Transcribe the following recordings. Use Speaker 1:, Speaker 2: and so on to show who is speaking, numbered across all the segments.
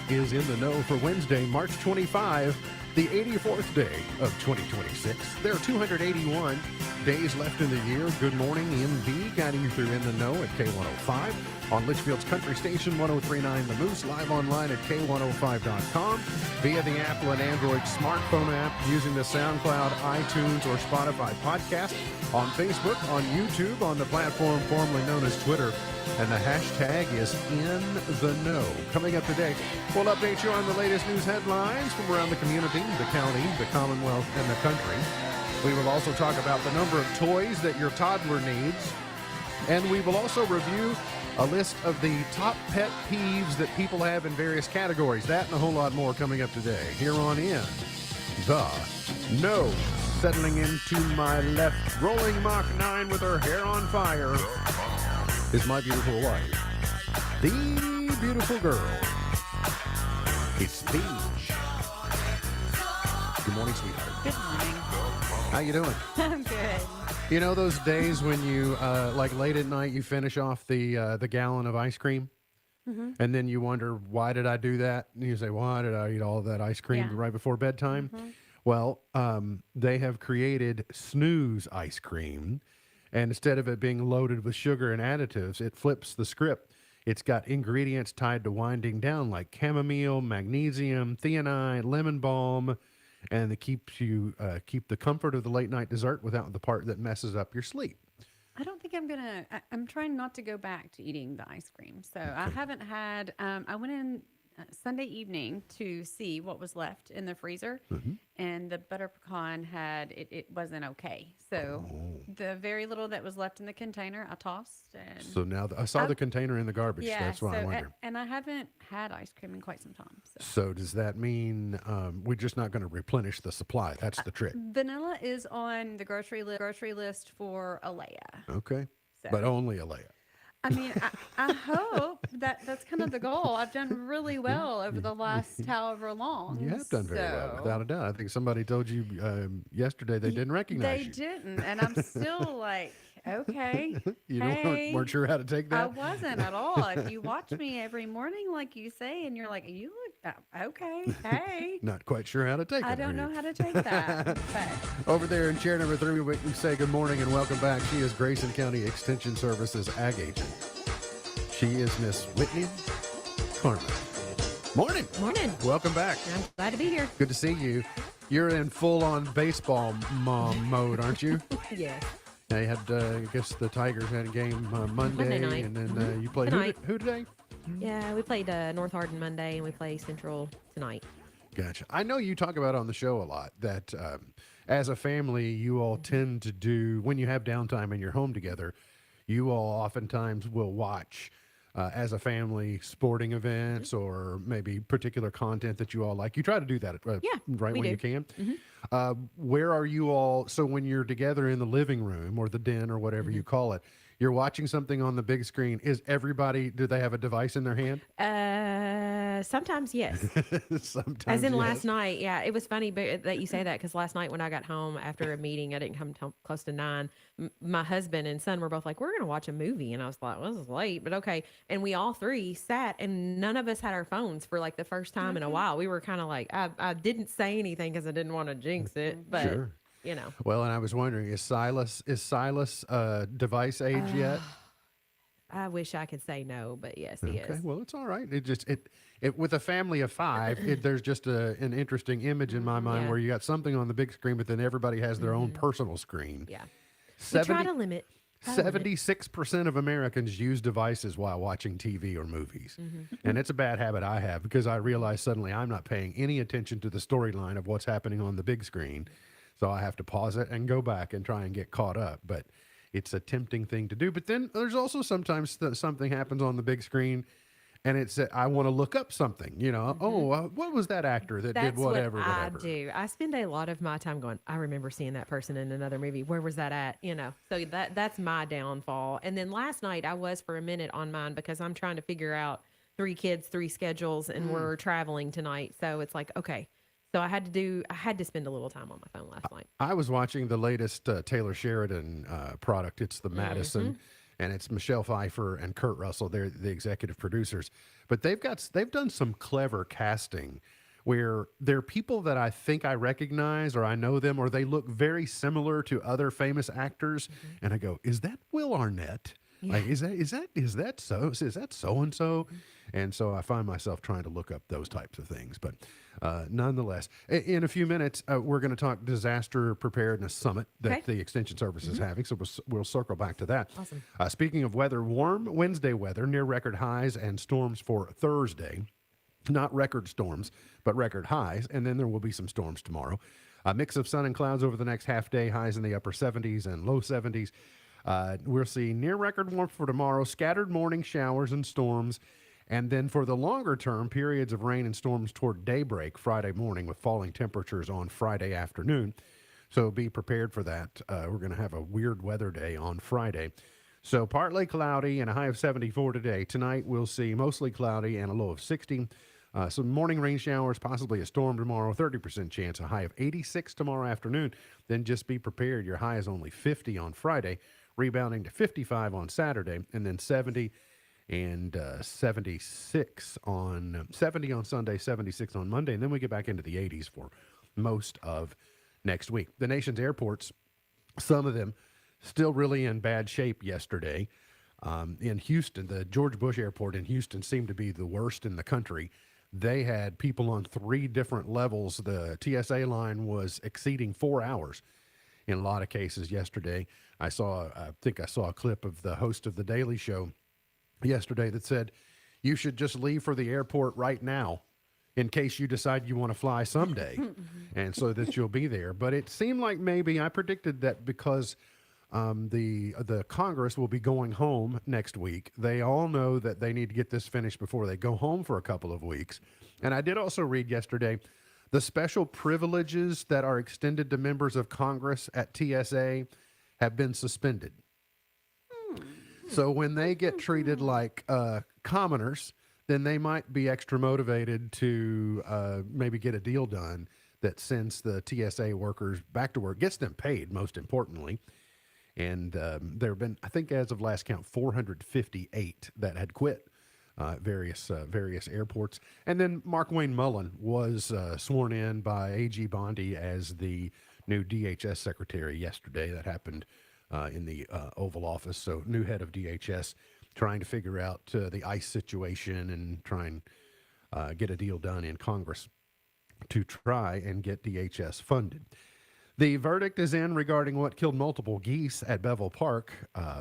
Speaker 1: is in the know for Wednesday, March 25, the 84th day of 2026. There are 281 days left in the year. Good morning, MB, guiding you through In the Know at K105 on Litchfield's Country Station 103.9 The Moose, live online at K105.com, via the Apple and Android smartphone app, using the SoundCloud, iTunes, or Spotify podcast, on Facebook, on YouTube, on the platform formerly known as Twitter, and the hashtag is In the Know. Coming up today, we'll update you on the latest news headlines from around the community, the county, the Commonwealth, and the country. We will also talk about the number of toys that your toddler needs, and we will also review a list of the top pet peeves that people have in various categories. That and a whole lot more coming up today. Here on In the Know. Settling into my left, rolling Mach 9 with her hair on fire, is my beautiful wife, the beautiful girl. It's Paige. Good morning, sweetheart.
Speaker 2: Good morning.
Speaker 1: How you doing?
Speaker 2: I'm good.
Speaker 1: You know those days when you, like late at night, you finish off the gallon of ice cream, and then you wonder, why did I do that? And you say, why did I eat all of that ice cream right before bedtime? Well, they have created snooze ice cream, and instead of it being loaded with sugar and additives, it flips the script. It's got ingredients tied to winding down like chamomile, magnesium, theanine, lemon balm, and it keeps you keep the comfort of the late night dessert without the part that messes up your sleep.
Speaker 2: I don't think I'm trying not to go back to eating the ice cream. So I haven't had, I went in Sunday evening to see what was left in the freezer, and the butter pecan it wasn't okay. So the very little that was left in the container, I tossed. And
Speaker 1: So now I saw the container in the garbage.
Speaker 2: yeah,
Speaker 1: That's why I
Speaker 2: so,
Speaker 1: wonder.
Speaker 2: and I haven't had ice cream in quite some time. So.
Speaker 1: So does that mean we're just not going to replenish the supply? That's the trick.
Speaker 2: Vanilla is on the grocery list for Alea.
Speaker 1: Okay.
Speaker 2: So.
Speaker 1: But only Alea.
Speaker 2: I mean, I hope that's kind of the goal. I've done really well over the last however long.
Speaker 1: You have done very well, without a doubt. I think somebody told you yesterday they didn't recognize you.
Speaker 2: They didn't, and I'm still like, okay.
Speaker 1: You
Speaker 2: hey,
Speaker 1: weren't sure how to take
Speaker 2: I
Speaker 1: that?
Speaker 2: wasn't at all. If you watch me every morning, like you say, and you're like, you look, okay, hey.
Speaker 1: Not quite sure how to take it.
Speaker 2: I don't know how to take that. But
Speaker 1: Over there in chair number 3, we can say good morning and welcome back. She is Grayson County Extension Services Ag Agent. She is Miss Whitney Carmen. Morning.
Speaker 3: Morning.
Speaker 1: Welcome back.
Speaker 3: I'm glad to be here.
Speaker 1: Good to see you. You're in full-on baseball mom mode, aren't you?
Speaker 3: Yes.
Speaker 1: Now you had, I guess the Tigers had a game Monday
Speaker 3: night.
Speaker 1: and then you played
Speaker 3: Tonight.
Speaker 1: who today?
Speaker 3: Yeah, we played North Hardin Monday and we play Central tonight.
Speaker 1: Gotcha. I know you talk about on the show a lot that as a family, you all tend to do, when you have downtime and you're home together, you all oftentimes will watch as a family sporting events or maybe particular content that you all like. You try to do that right
Speaker 3: we
Speaker 1: when
Speaker 3: do.
Speaker 1: you can. Where are you all? So when you're together in the living room or the den or whatever you call it, you're watching something on the big screen. Is everybody, do they have a device in their hand?
Speaker 3: Sometimes, yes.
Speaker 1: Sometimes.
Speaker 3: As in
Speaker 1: yes.
Speaker 3: last night. Yeah, it was funny that you say that because last night when I got home after a meeting, I didn't come till close to 9. My husband and son were both like, we're going to watch a movie. And I was like, well, this is late, but okay. And we all three sat and none of us had our phones for like the first time in a while. We were kind of like, I didn't say anything because I didn't want to jinx it, but
Speaker 1: Sure.
Speaker 3: you know.
Speaker 1: Well, and I was wondering, is Silas device age yet?
Speaker 3: I wish I could say no, but yes, he
Speaker 1: Okay,
Speaker 3: is.
Speaker 1: well, it's all right. It with a family of 5, there's just an interesting image in my mind
Speaker 3: Yeah.
Speaker 1: where you got something on the big screen, but then everybody has their own personal screen.
Speaker 3: Yeah. We try to
Speaker 1: 70,
Speaker 3: limit.
Speaker 1: 76% of Americans use devices while watching TV or movies. And it's a bad habit I have because I realize suddenly I'm not paying any attention to the storyline of what's happening on the big screen. So I have to pause it and go back and try and get caught up. But it's a tempting thing to do. But then there's also sometimes something happens on the big screen and it's I want to look up something, what was that actor that
Speaker 3: That's
Speaker 1: did whatever,
Speaker 3: what I
Speaker 1: whatever.
Speaker 3: do. I spend a lot of my time going, I remember seeing that person in another movie. Where was that at? So that's my downfall. And then last night I was for a minute on mine because I'm trying to figure out 3 kids, 3 schedules, and we're traveling tonight. So it's like, okay. So I had to spend a little time on my phone last night.
Speaker 1: I was watching the latest Taylor Sheridan product. It's the Madison. and it's Michelle Pfeiffer and Kurt Russell. They're the executive producers, but they've done some clever casting where they're people that I think I recognize or I know them, or they look very similar to other famous actors, and I go, "Is that Will Arnett? Like, is that so and so?" And so I find myself trying to look up those types of things. But nonetheless, in a few minutes, we're going to talk disaster preparedness summit that the Extension Service is having. So we'll circle back to that.
Speaker 3: Awesome.
Speaker 1: Speaking of weather, warm Wednesday weather, near record highs, and storms for Thursday. Not record storms, but record highs. And then there will be some storms tomorrow. A mix of sun and clouds over the next half day, highs in the upper 70s and low 70s. We'll see near record warmth for tomorrow, scattered morning showers and storms. And then for the longer term, periods of rain and storms toward daybreak Friday morning with falling temperatures on Friday afternoon. So be prepared for that. We're going to have a weird weather day on Friday. So partly cloudy and a high of 74 today. Tonight we'll see mostly cloudy and a low of 60. Some morning rain showers, possibly a storm tomorrow, 30% chance, a high of 86 tomorrow afternoon. Then just be prepared. Your high is only 50 on Friday, rebounding to 55 on Saturday, and then 70 and 76 on 70 on Sunday, 76 on Monday, and then we get back into the 80s for most of next week. The nation's airports, some of them still really in bad shape yesterday. In Houston, the George Bush Airport in Houston seemed to be the worst in the country. They had people on 3 different levels. The TSA line was exceeding 4 hours in a lot of cases yesterday. I think I saw a clip of the host of The Daily Show yesterday that said, you should just leave for the airport right now in case you decide you want to fly someday, and so that you'll be there. But it seemed like maybe I predicted that because the Congress will be going home next week. They all know that they need to get this finished before they go home for a couple of weeks. And I did also read yesterday the special privileges that are extended to members of Congress at TSA have been suspended. So when they get treated like commoners, then they might be extra motivated to maybe get a deal done that sends the TSA workers back to work, gets them paid, most importantly. And there have been, I think as of last count, 458 that had quit various airports. And then Mark Wayne Mullen was sworn in by A.G. Bondi as the new DHS secretary yesterday. That happened in the Oval Office. So new head of DHS trying to figure out the ICE situation and try and get a deal done in Congress to try and get DHS funded. The verdict is in regarding what killed multiple geese at Bevel Park.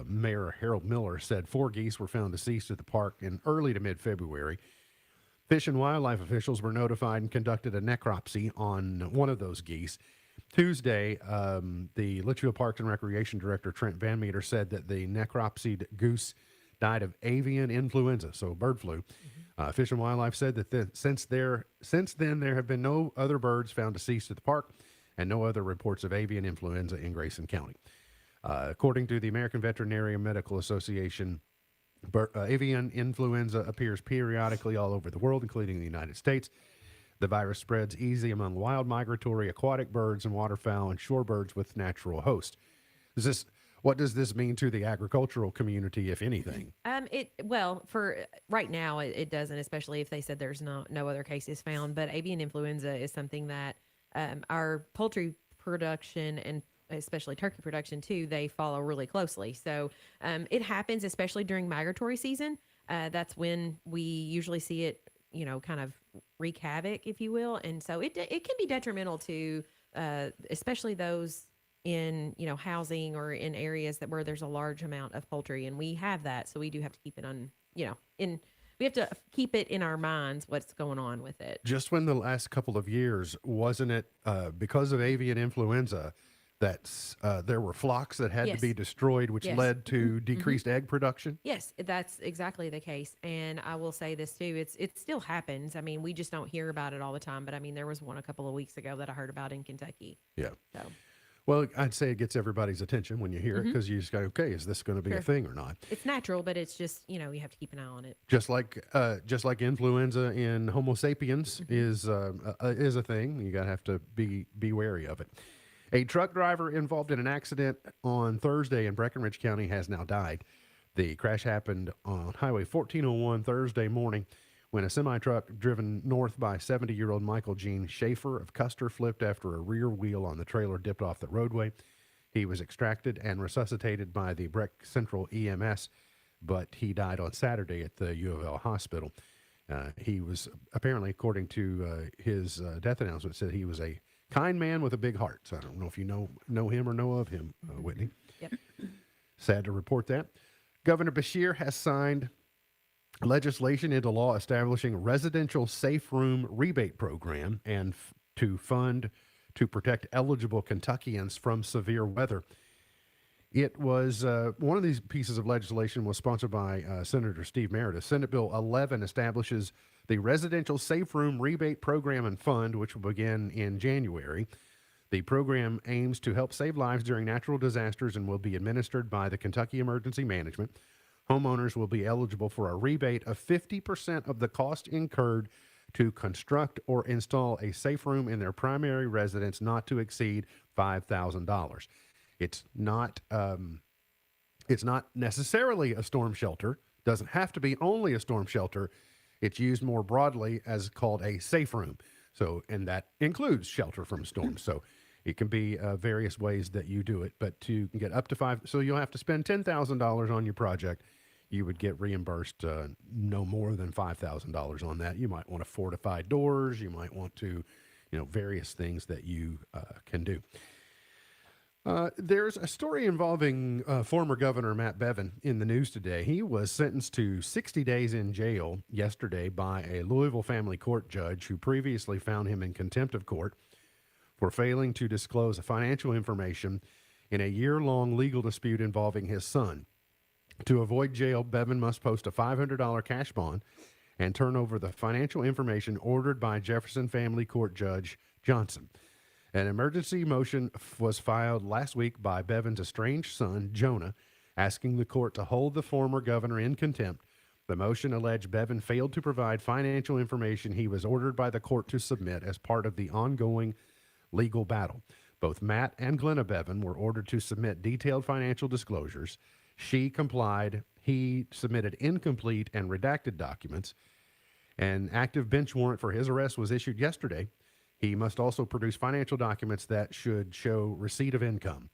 Speaker 1: Mayor Harold Miller said 4 geese were found deceased at the park in early to mid-February. Fish and wildlife officials were notified and conducted a necropsy on one of those geese. Tuesday, the Litchfield Parks and Recreation Director Trent Van Meter said that the necropsied goose died of avian influenza, so bird flu. Fish and Wildlife said that since then there have been no other birds found deceased at the park and no other reports of avian influenza in Grayson County. According to the American Veterinary Medical Association, avian influenza appears periodically all over the world, including the United States. The virus spreads easily among wild migratory aquatic birds and waterfowl and shorebirds with natural hosts. What does this mean to the agricultural community, if anything?
Speaker 3: For right now, it doesn't, especially if they said there's no other cases found. But avian influenza is something that our poultry production and especially turkey production too, they follow really closely. So it happens, especially during migratory season. That's when we usually see it, kind of wreak havoc, if you will. And so it can be detrimental to especially those in housing or in areas where there's a large amount of poultry, and we have that, so we do have to keep it on we have to keep it in our minds what's going on with it.
Speaker 1: Just when the last couple of years, wasn't it because of avian influenza that there were flocks that had to be destroyed, which led to decreased egg production?
Speaker 3: Yes, that's exactly the case. And I will say this too, it still happens. I mean, we just don't hear about it all the time, but I mean, there was one a couple of weeks ago that I heard about in Kentucky.
Speaker 1: Yeah.
Speaker 3: So.
Speaker 1: Well, I'd say it gets everybody's attention when you hear it, because you just go, okay, is this going to be a thing or not?
Speaker 3: It's natural, but it's just, you have to keep an eye on it.
Speaker 1: Just like influenza in Homo sapiens is a thing. You gotta have to be wary of it. A truck driver involved in an accident on Thursday in Breckenridge County has now died. The crash happened on Highway 1401 Thursday morning when a semi-truck driven north by 70-year-old Michael Gene Schaefer of Custer flipped after a rear wheel on the trailer dipped off the roadway. He was extracted and resuscitated by the Breck Central EMS, but he died on Saturday at the U of L hospital. He was apparently, according to his death announcement, said he was a kind man with a big heart. So I don't know if you know him or know of him, Whitney.
Speaker 3: Yep.
Speaker 1: Sad to report that. Governor Beshear has signed legislation into law establishing a residential safe room rebate program and to protect eligible Kentuckians from severe weather. It was one of these pieces of legislation was sponsored by Senator Steve Meredith. Senate Bill 11 establishes the Residential Safe Room Rebate Program and Fund, which will begin in January. The program aims to help save lives during natural disasters and will be administered by the Kentucky Emergency Management. Homeowners will be eligible for a rebate of 50% of the cost incurred to construct or install a safe room in their primary residence, not to exceed $5,000. It's not necessarily a storm shelter. Doesn't have to be only a storm shelter. It's used more broadly as called a safe room. So, and that includes shelter from storms. So it can be various ways that you do it, but you can get up to $5,000. So you'll have to spend $10,000 on your project. You would get reimbursed no more than $5,000 on that. You might want to fortify doors. You might want to, various things that you can do. There's a story involving former Governor Matt Bevin in the news today. He was sentenced to 60 days in jail yesterday by a Louisville family court judge who previously found him in contempt of court for failing to disclose financial information in a year-long legal dispute involving his son. To avoid jail, Bevin must post a $500 cash bond and turn over the financial information ordered by Jefferson Family Court Judge Johnson. An emergency motion was filed last week by Bevin's estranged son, Jonah, asking the court to hold the former governor in contempt. The motion alleged Bevin failed to provide financial information he was ordered by the court to submit as part of the ongoing legal battle. Both Matt and Glenna Bevin were ordered to submit detailed financial disclosures. She complied. He submitted incomplete and redacted documents. An active bench warrant for his arrest was issued yesterday. He must also produce financial documents that should show receipt of income.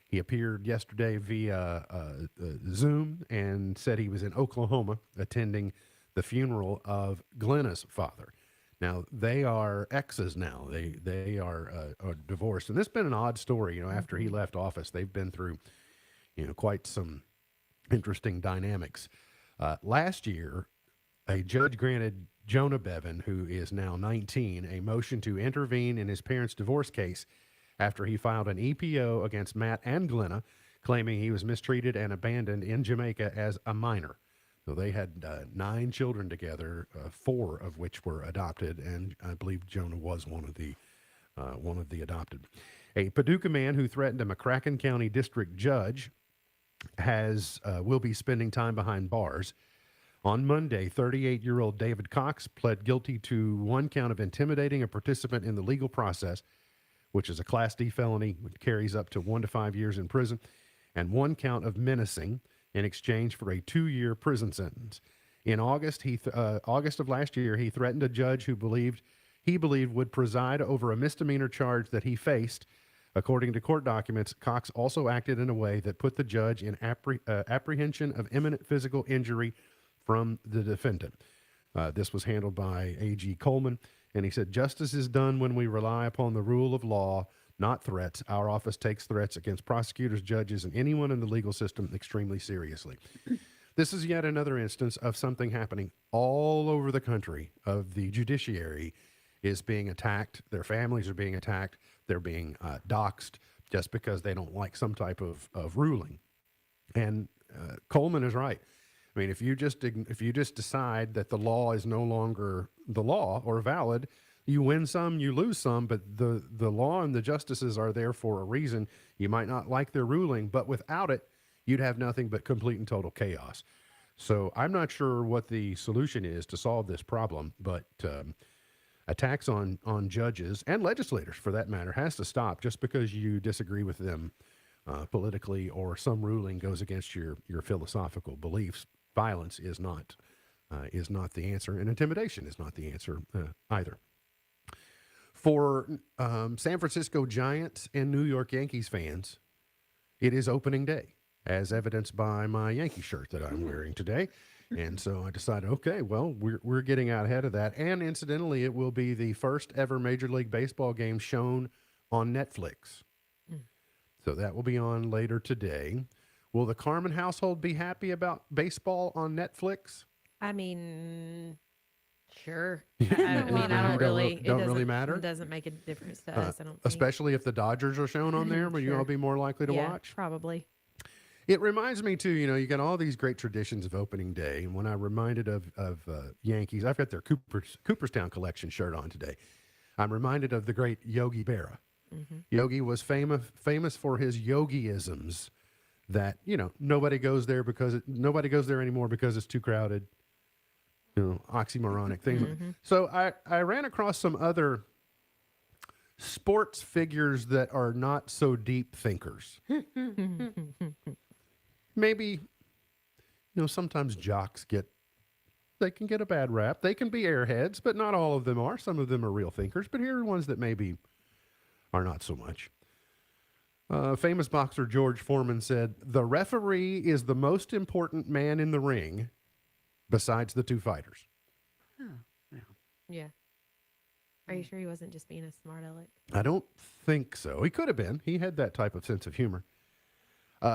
Speaker 1: He appeared yesterday via Zoom and said he was in Oklahoma attending the funeral of Glenna's father. Now, they are exes now. They are divorced. And this has been an odd story. After he left office, they've been through quite some interesting dynamics. Last year, a judge granted Jonah Bevin, who is now 19, a motion to intervene in his parents' divorce case after he filed an EPO against Matt and Glenna, claiming he was mistreated and abandoned in Jamaica as a minor. So they had 9 children together, 4 of which were adopted, and I believe Jonah was one of the adopted. A Paducah man who threatened a McCracken County district judge will be spending time behind bars. On Monday, 38-year-old David Cox pled guilty to 1 count of intimidating a participant in the legal process, which is a Class D felony, which carries up to 1 to 5 years in prison, and 1 count of menacing in exchange for a 2-year prison sentence. In August of last year, he threatened a judge who he believed would preside over a misdemeanor charge that he faced. According to court documents, Cox also acted in a way that put the judge in apprehension of imminent physical injury from the defendant. This was handled by A.G. Coleman, and he said, "Justice is done when we rely upon the rule of law, not threats. Our office takes threats against prosecutors, judges, and anyone in the legal system extremely seriously." This is yet another instance of something happening all over the country, of the judiciary is being attacked. Their families are being attacked. They're being doxxed just because they don't like some type of ruling. And Coleman is right. I mean, if you just decide that the law is no longer the law or valid, you win some, you lose some, but the law and the justices are there for a reason. You might not like their ruling, but without it, you'd have nothing but complete and total chaos. So I'm not sure what the solution is to solve this problem, but attacks on judges and legislators, for that matter, has to stop. Just because you disagree with them politically or some ruling goes against your philosophical beliefs, violence is not the answer, and intimidation is not the answer either. For San Francisco Giants and New York Yankees fans, it is opening day, as evidenced by my Yankee shirt that I'm wearing today. And so I decided, okay, well, we're getting out ahead of that. And incidentally, it will be the first ever Major League Baseball game shown on Netflix. So that will be on later today. Will the Carmen household be happy about baseball on Netflix?
Speaker 3: I mean, sure.
Speaker 1: Yeah.
Speaker 3: I mean, I don't really.
Speaker 1: Don't really matter?
Speaker 3: It doesn't make a difference to us. I don't think.
Speaker 1: Especially if the Dodgers are shown on there, will you all be more likely to watch?
Speaker 3: Probably.
Speaker 1: It reminds me too, you got all these great traditions of opening day. And when I'm reminded of Yankees, I've got their Cooperstown collection shirt on today. I'm reminded of the great Yogi Berra. Mm-hmm. Yogi was famous for his yogiisms that, nobody goes there anymore because it's too crowded. Oxymoronic things. Mm-hmm. So I ran across some other sports figures that are not so deep thinkers. Maybe, sometimes jocks they can get a bad rap. They can be airheads, but not all of them are. Some of them are real thinkers, but here are ones that maybe are not so much. Famous boxer George Foreman said, "The referee is the most important man in the ring besides the two fighters."
Speaker 2: Oh, yeah.
Speaker 3: Yeah. Are you sure he wasn't just being a smart aleck?
Speaker 1: I don't think so. He could have been. He had that type of sense of humor.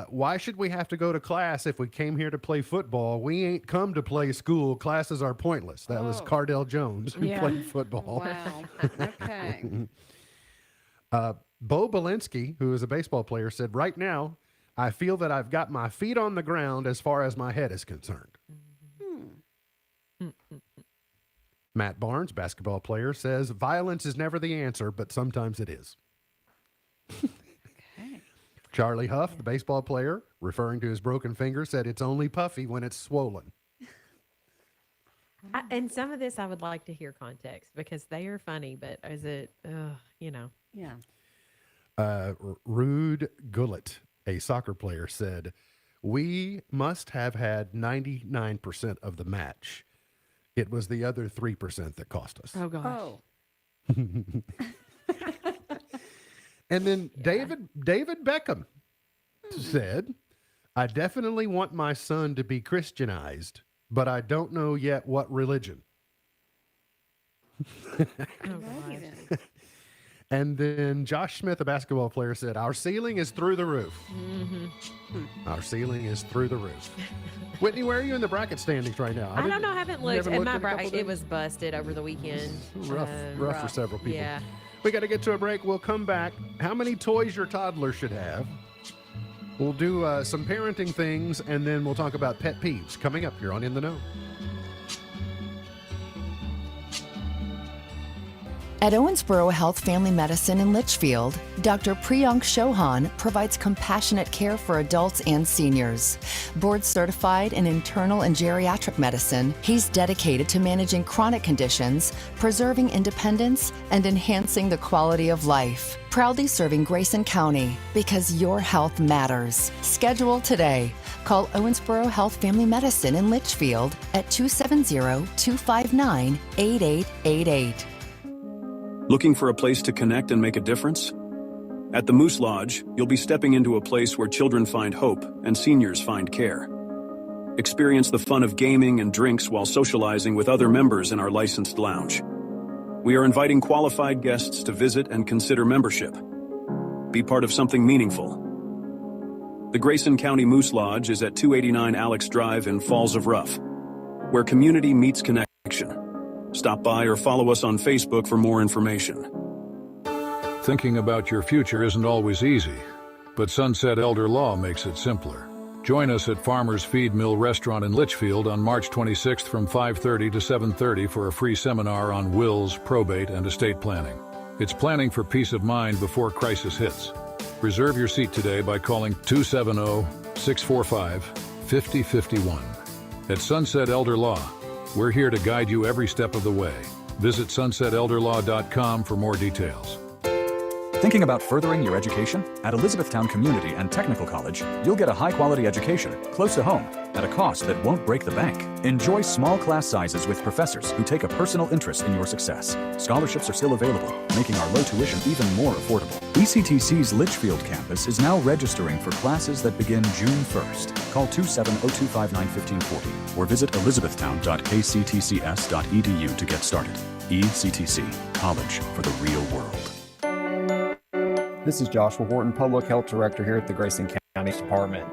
Speaker 1: Why should we have to go to class if we came here to play football? We ain't come to play school. Classes are pointless. That was Cardell Jones who played football.
Speaker 2: Wow. Okay.
Speaker 1: Bo Belinsky, who is a baseball player, said, "Right now, I feel that I've got my feet on the ground as far as my head is concerned." Matt Barnes, basketball player, says, "Violence is never the answer, but sometimes it is."
Speaker 2: Okay.
Speaker 1: Charlie Huff, the baseball player, referring to his broken finger, said, "It's only puffy when it's swollen."
Speaker 3: And some of this I would like to hear context because they are funny, but is it,
Speaker 2: Yeah.
Speaker 1: Rude Gullit, a soccer player, said, "We must have had 99% of the match. It was the other 3% that cost us."
Speaker 3: Oh, gosh.
Speaker 2: Oh.
Speaker 1: And then David Beckham said, "I definitely want my son to be Christianized, but I don't know yet what religion."
Speaker 3: Oh, gosh.
Speaker 1: And then Josh Smith, a basketball player, said, "Our ceiling is through the roof."
Speaker 3: Mm-hmm.
Speaker 1: Our ceiling is through the roof. Whitney, where are you in the bracket standings right now?
Speaker 3: I don't know. I haven't looked.
Speaker 1: haven't
Speaker 3: And
Speaker 1: looked
Speaker 3: my
Speaker 1: in a couple
Speaker 3: bracket, it was busted over the weekend.
Speaker 1: rough for several people.
Speaker 3: Yeah.
Speaker 1: We got to get to a break. We'll come back. How many toys your toddler should have? We'll do some parenting things, and then we'll talk about pet peeves coming up here on In the Know.
Speaker 4: At Owensboro Health Family Medicine in Litchfield, Dr. Priyank Chauhan provides compassionate care for adults and seniors. Board certified in internal and geriatric medicine, he's dedicated to managing chronic conditions, preserving independence, and enhancing the quality of life. Proudly serving Grayson County because your health matters. Schedule today. Call Owensboro Health Family Medicine in Litchfield at 270-259-8888.
Speaker 5: Looking for a place to connect and make a difference? At the Moose Lodge, you'll be stepping into a place where children find hope and seniors find care. Experience the fun of gaming and drinks while socializing with other members in our licensed lounge. We are inviting qualified guests to visit and consider membership. Be part of something meaningful. The Grayson County Moose Lodge is at 289 Alex Drive in Falls of Rough, where community meets connection. Stop by or follow us on Facebook for more information.
Speaker 6: Thinking about your future isn't always easy, but Sunset Elder Law makes it simpler. Join us at Farmers Feed Mill Restaurant in Litchfield on March 26th from 5:30 to 7:30 for a free seminar on wills, probate, and estate planning. It's planning for peace of mind before crisis hits. Reserve your seat today by calling 270-645-5051. At Sunset Elder Law, we're here to guide you every step of the way. Visit sunsetelderlaw.com for more details.
Speaker 7: Thinking about furthering your education? At Elizabethtown Community and Technical College, you'll get a high-quality education close to home at a cost that won't break the bank. Enjoy small class sizes with professors who take a personal interest in your success. Scholarships are still available, making our low tuition even more affordable. ECTC's Litchfield campus is now registering for classes that begin June 1st. Call 270-259-1540 or visit elizabethtown.kctcs.edu to get started. ECTC, college for the real world.
Speaker 8: This is Joshua Horton, Public Health Director here at the Grayson County Department.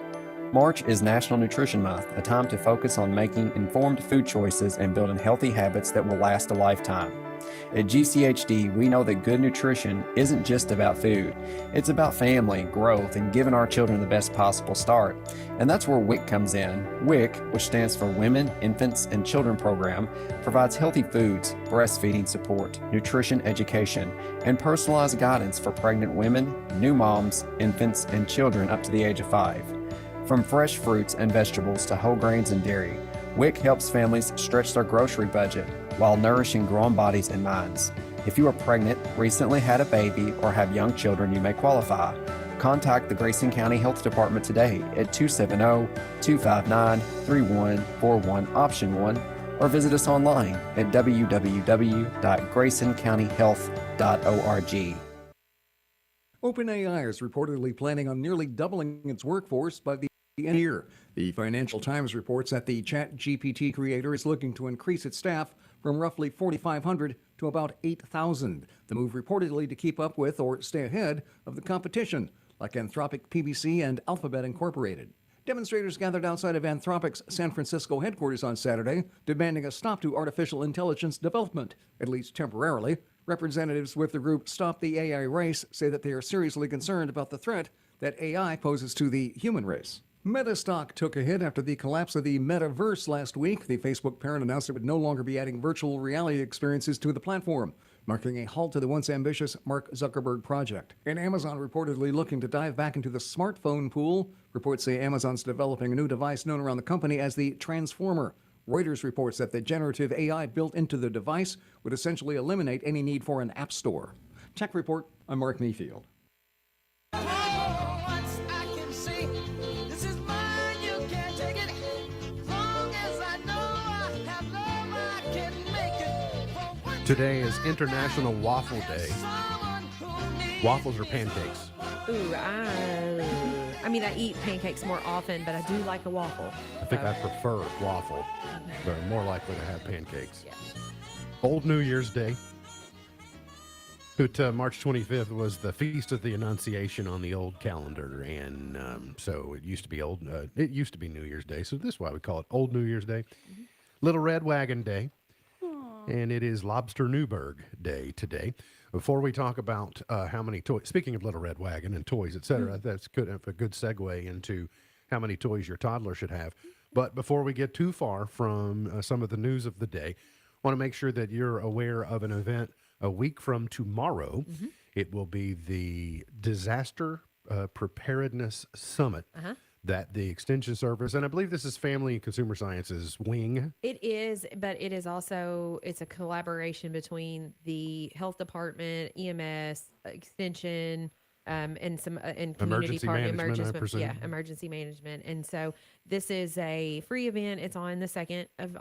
Speaker 8: March is National Nutrition Month, a time to focus on making informed food choices and building healthy habits that will last a lifetime. At GCHD, we know that good nutrition isn't just about food. It's about family, growth, and giving our children the best possible start. And that's where WIC comes in. WIC, which stands for Women, Infants, and Children Program, provides healthy foods, breastfeeding support, nutrition education, and personalized guidance for pregnant women, new moms, infants, and children up to the age of 5. From fresh fruits and vegetables to whole grains and dairy, WIC helps families stretch their grocery budget while nourishing growing bodies and minds. If you are pregnant, recently had a baby, or have young children, you may qualify. Contact the Grayson County Health Department today at 270-259-3141 option 1, or visit us online at www.graysoncountyhealth.org.
Speaker 9: OpenAI is reportedly planning on nearly doubling its workforce by the end of the year. The Financial Times reports that the ChatGPT creator is looking to increase its staff from roughly 4,500 to about 8,000. The move reportedly to keep up with or stay ahead of the competition, like Anthropic, PBC, and Alphabet Incorporated. Demonstrators gathered outside of Anthropic's San Francisco headquarters on Saturday, demanding a stop to artificial intelligence development, at least temporarily. Representatives with the group Stop the AI Race say that they are seriously concerned about the threat that AI poses to the human race. Meta stock took a hit after the collapse of the metaverse last week. The Facebook parent announced it would no longer be adding virtual reality experiences to the platform, marking a halt to the once ambitious Mark Zuckerberg project. And Amazon reportedly looking to dive back into the smartphone pool. Reports say Amazon's developing a new device known around the company as the Transformer. Reuters reports that the generative AI built into the device would essentially eliminate any need for an app store. Tech Report, I'm Mark Mayfield.
Speaker 1: Today is International Waffle Day. Waffles or pancakes?
Speaker 3: Ooh, I mean, I eat pancakes more often, but I do like a waffle.
Speaker 1: I think I prefer waffle, but I'm more likely to have pancakes.
Speaker 3: Yeah.
Speaker 1: Old New Year's Day. March 25th was the Feast of the Annunciation on the old calendar, and so it used to be New Year's Day, so this is why we call it Old New Year's Day. Mm-hmm. Little Red Wagon Day. And it is Lobster Newburg Day today. Before we talk about how many toys, speaking of Little Red Wagon and toys, etc., that's a good segue into how many toys your toddler should have. But before we get too far from some of the news of the day, I want to make sure that you're aware of an event a week from tomorrow. Mm-hmm. It will be the Disaster Preparedness Summit. Uh-huh. That the Extension Service, and I believe this is Family and Consumer Sciences wing.
Speaker 3: It is, but it is also, it's a collaboration between the health department, EMS, Extension, and some and community emergency management. And so this is a free event. It's on the 2nd of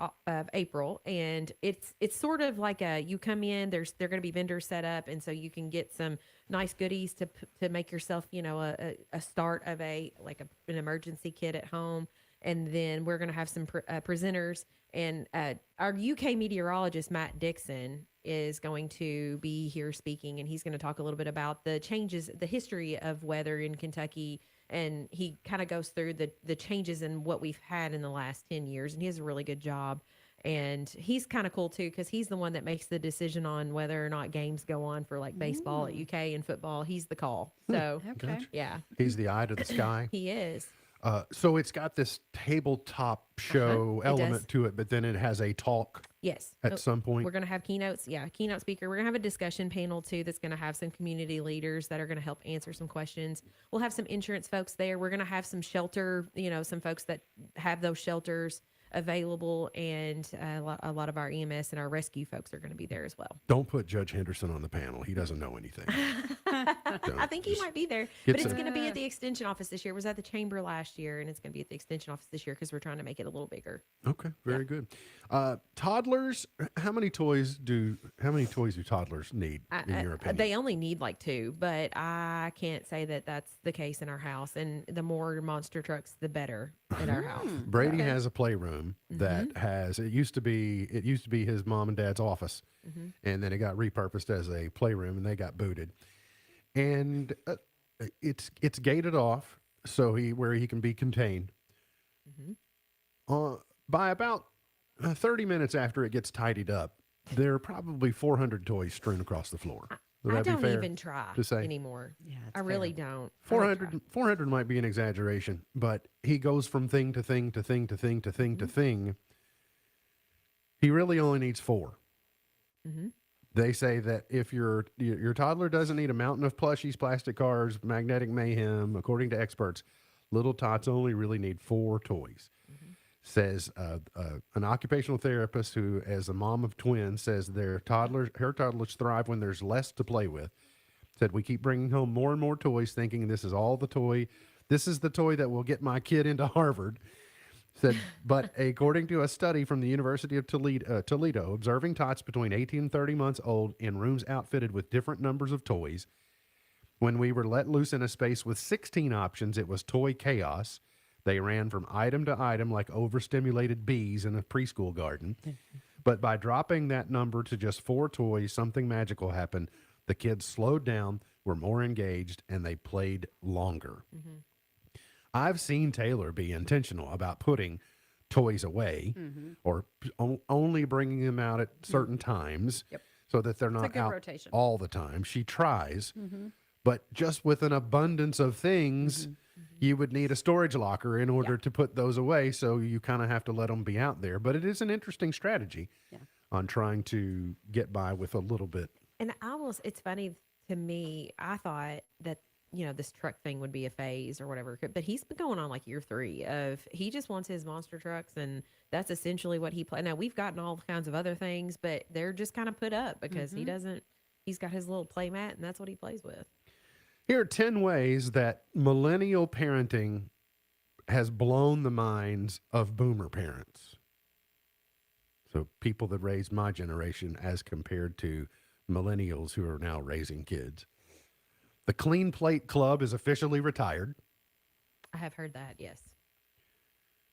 Speaker 3: April, and it's sort of like you come in. They're going to be vendors set up, and so you can get some nice goodies to make yourself, a start of an emergency kit at home. And then we're going to have some presenters, and our UK meteorologist, Matt Dixon, is going to be here speaking, and he's going to talk a little bit about the changes, the history of weather in Kentucky, and he kind of goes through the changes in what we've had in the last 10 years, and he has a really good job. And he's kind of cool too, because he's the one that makes the decision on whether or not games go on for like baseball at UK and football. He's the call. So,
Speaker 2: okay.
Speaker 3: Yeah.
Speaker 1: He's the eye to the sky.
Speaker 3: He is.
Speaker 1: So it's got this tabletop show element to it, but then it has a talk.
Speaker 3: Yes.
Speaker 1: At some point.
Speaker 3: We're going to have keynotes. Yeah. Keynote speaker. We're going to have a discussion panel too that's going to have some community leaders that are going to help answer some questions. We'll have some insurance folks there. We're going to have some shelter, some folks that have those shelters available, and a lot of our EMS and our rescue folks are going to be there as well.
Speaker 1: Don't put Judge Henderson on the panel. He doesn't know anything.
Speaker 3: I think he might be there,
Speaker 1: Get
Speaker 3: but it's
Speaker 1: some-
Speaker 3: going to be at the extension office this year. It was at the chamber last year, and it's going to be at the extension office this year because we're trying to make it a little bigger.
Speaker 1: Okay, very good. Toddlers, how many toys do toddlers need in your opinion?
Speaker 3: They only need like 2, but I can't say that that's the case in our house. And the more monster trucks, the better in our house.
Speaker 1: Brady has a playroom that has it used to be his mom and dad's office, and then it got repurposed as a playroom, and they got booted. And it's gated off so where he can be contained. By about 30 minutes after it gets tidied up, there are probably 400 toys strewn across the floor. Would
Speaker 3: I
Speaker 1: that be
Speaker 3: don't
Speaker 1: fair
Speaker 3: even try
Speaker 1: to say?
Speaker 3: anymore.
Speaker 2: Yeah, it's
Speaker 3: I really don't. I don't try.
Speaker 1: 400 might be an exaggeration, but he goes from thing to thing to thing to thing to thing to thing. He really only needs 4. They say that if your toddler doesn't need a mountain of plushies, plastic cars, magnetic mayhem, according to experts, little tots only really need 4 toys. Says an occupational therapist who, as a mom of twins, says her toddlers thrive when there's less to play with. Said we keep bringing home more and more toys, thinking this is the toy that will get my kid into Harvard. Said, but according to a study from the University of Toledo, observing tots between 18 and 30 months old in rooms outfitted with different numbers of toys, when we were let loose in a space with 16 options, it was toy chaos. They ran from item to item like overstimulated bees in a preschool garden. But by dropping that number to just 4 toys, something magical happened. The kids slowed down, were more engaged, and they played longer. I've seen Taylor be intentional about putting toys away or only bringing them out at certain times so that they're not
Speaker 2: good
Speaker 1: out
Speaker 2: rotation.
Speaker 1: all the time. She tries, but just with an abundance of things, you would need a storage locker in order to put those away. So you kind of have to let them be out there. But it is an interesting strategy on trying to get by with a little bit.
Speaker 3: And it's funny to me, I thought that, this truck thing would be a phase or whatever, but he's been going on like year 3 of, he just wants his monster trucks, and that's essentially what he plays. Now we've gotten all kinds of other things, but they're just kind of put up because he's got his little play mat and that's what he plays with.
Speaker 1: Here are 10 ways that millennial parenting has blown the minds of boomer parents. So people that raised my generation as compared to millennials who are now raising kids. The Clean Plate Club is officially retired.
Speaker 3: I have heard that, yes.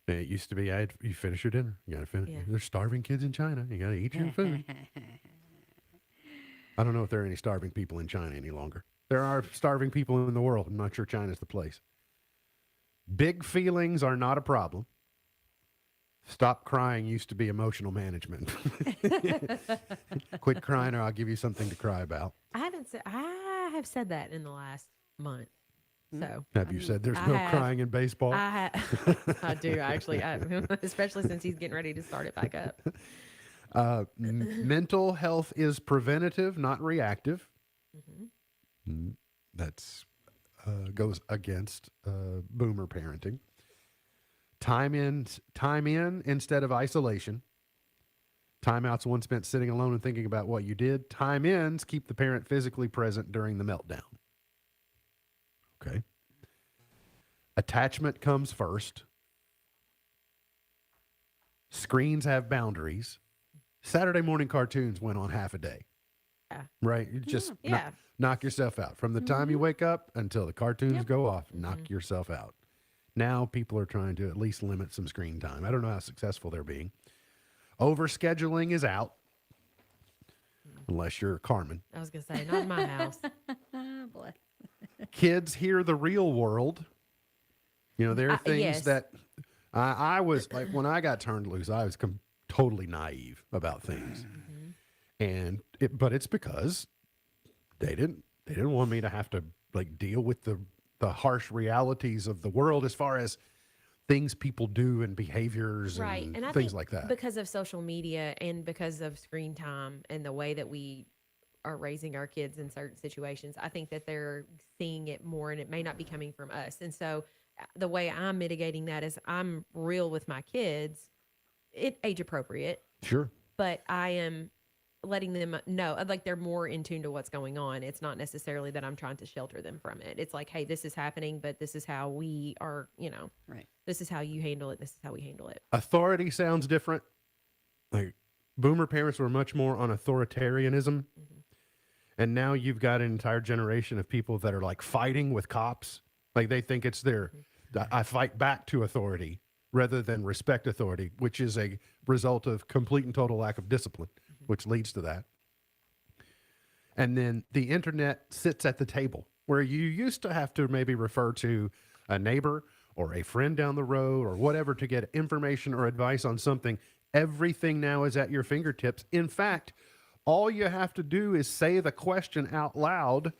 Speaker 1: It used to be, you finish your dinner. You got to finish.
Speaker 3: Yeah.
Speaker 1: There's starving kids in China. You got to eat your food. I don't know if there are any starving people in China any longer. There are starving people in the world. I'm not sure China's the place. Big feelings are not a problem. Stop crying used to be emotional management. Quit crying or I'll give you something to cry about.
Speaker 3: I have said that in the last month. So
Speaker 1: Have you said there's
Speaker 3: I
Speaker 1: no
Speaker 3: have.
Speaker 1: crying in baseball?
Speaker 3: I do actually, especially since he's getting ready to start it back up.
Speaker 1: Mental health is preventative, not reactive. That's goes against boomer parenting. Time in instead of isolation. Timeouts one spent sitting alone and thinking about what you did. Time ins keep the parent physically present during the meltdown. Okay. Attachment comes first. Screens have boundaries. Saturday morning cartoons went on half a day.
Speaker 3: Yeah.
Speaker 1: Right? You just
Speaker 3: Yeah.
Speaker 1: knock yourself out. From the time you wake up until the cartoons go off, knock yourself out. Now people are trying to at least limit some screen time. I don't know how successful they're being. Overscheduling is out. Unless you're Carmen.
Speaker 3: I was going to say, not in my house.
Speaker 2: Bless.
Speaker 1: Kids hear the real world. There are things
Speaker 3: yes.
Speaker 1: that I was like, when I got turned loose, I was totally naive about things. But it's because they didn't want me to have to deal with the harsh realities of the world as far as things people do and behaviors
Speaker 3: Right.
Speaker 1: and
Speaker 3: And I
Speaker 1: things
Speaker 3: think
Speaker 1: like that.
Speaker 3: because of social media and because of screen time and the way that we are raising our kids in certain situations, I think that they're seeing it more, and it may not be coming from us. And so the way I'm mitigating that is I'm real with my kids, age appropriate,
Speaker 1: Sure.
Speaker 3: but I am letting them know, like they're more in tune to what's going on. It's not necessarily that I'm trying to shelter them from it. It's like, hey, this is happening, but this is how we are,
Speaker 2: Right.
Speaker 3: this is how you handle it. This is how we handle it.
Speaker 1: Authority sounds different. Like boomer parents were much more on authoritarianism. And now you've got an entire generation of people that are like fighting with cops. Like they think it's their, I fight back to authority rather than respect authority, which is a result of complete and total lack of discipline, which leads to that. And then the internet sits at the table where you used to have to maybe refer to a neighbor or a friend down the road or whatever to get information or advice on something. Everything now is at your fingertips. In fact, all you have to do is say the question out loud,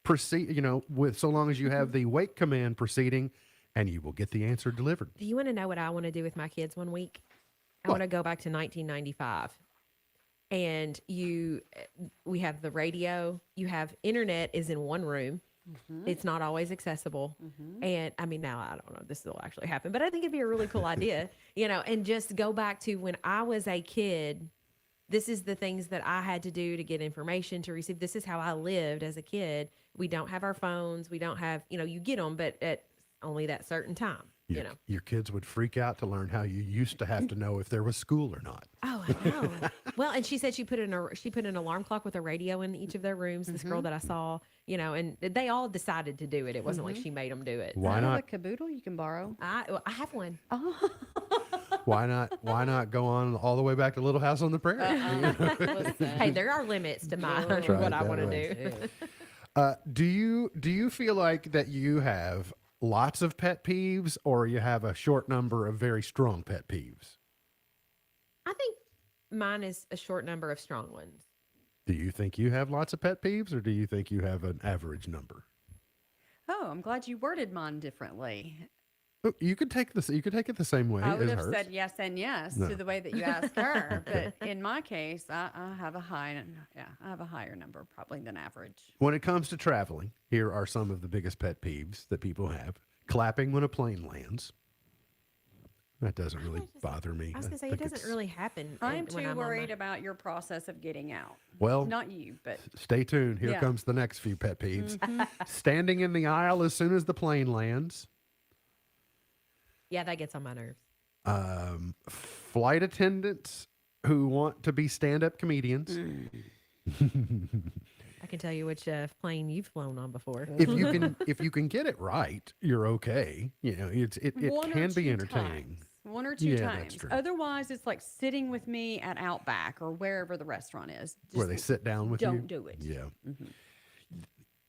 Speaker 1: proceed, with so long as you have the wait command proceeding, and you will get the answer delivered.
Speaker 3: Do you want to know what I want to do with my kids one week? I want to go back to 1995. And we have the radio, you have internet is in one room. It's not always accessible. And I mean, now I don't know if this will actually happen, but I think it'd be a really cool idea, and just go back to when I was a kid. This is the things that I had to do to get information, to receive. This is how I lived as a kid. We don't have our phones. We don't have, you get them, but at only that certain time,
Speaker 1: Your kids would freak out to learn how you used to have to know if there was school or not.
Speaker 3: Oh, I know. Well, and she said she put an alarm clock with a radio in each of their rooms. This girl that I saw, and they all decided to do it. It wasn't like she made them do it.
Speaker 1: Why
Speaker 2: I have
Speaker 1: not?
Speaker 2: a caboodle you can borrow.
Speaker 3: I have one.
Speaker 1: Why not go on all the way back to Little House on the Prairie?
Speaker 3: Hey, there are limits to my
Speaker 1: Right,
Speaker 3: what I
Speaker 1: that
Speaker 3: want to
Speaker 1: way.
Speaker 3: do.
Speaker 1: Do you feel like that you have lots of pet peeves, or you have a short number of very strong pet peeves?
Speaker 3: I think mine is a short number of strong ones.
Speaker 1: Do you think you have lots of pet peeves, or do you think you have an average number?
Speaker 2: Oh, I'm glad you worded mine differently.
Speaker 1: Oh, you could take this. You could take it the same way
Speaker 2: I would
Speaker 1: as
Speaker 2: have
Speaker 1: hers.
Speaker 2: said yes and yes
Speaker 1: No.
Speaker 2: to the way that you asked her, but in my case, I have a higher number probably than average.
Speaker 1: When it comes to traveling, here are some of the biggest pet peeves that people have: clapping when a plane lands. That doesn't really bother me.
Speaker 3: I was going to say, it doesn't really happen.
Speaker 2: I'm
Speaker 3: when
Speaker 2: too
Speaker 3: on
Speaker 2: worried
Speaker 3: my-
Speaker 2: about your process of getting out.
Speaker 1: Well,
Speaker 2: Not you, but
Speaker 1: stay tuned. Here
Speaker 2: Yeah.
Speaker 1: comes the next few pet peeves. Standing in the aisle as soon as the plane lands.
Speaker 3: Yeah, that gets on my nerves.
Speaker 1: Flight attendants who want to be stand-up comedians.
Speaker 3: I can tell you which plane you've flown on before.
Speaker 1: If you can get it right, you're okay. It
Speaker 2: one or
Speaker 1: can be
Speaker 2: two
Speaker 1: entertaining.
Speaker 2: times. One or two
Speaker 1: Yeah, that's
Speaker 2: times.
Speaker 1: true.
Speaker 2: Otherwise, it's like sitting with me at Outback or wherever the restaurant is.
Speaker 1: Where
Speaker 2: Just
Speaker 1: they sit down with you.
Speaker 2: don't do it.
Speaker 1: Yeah.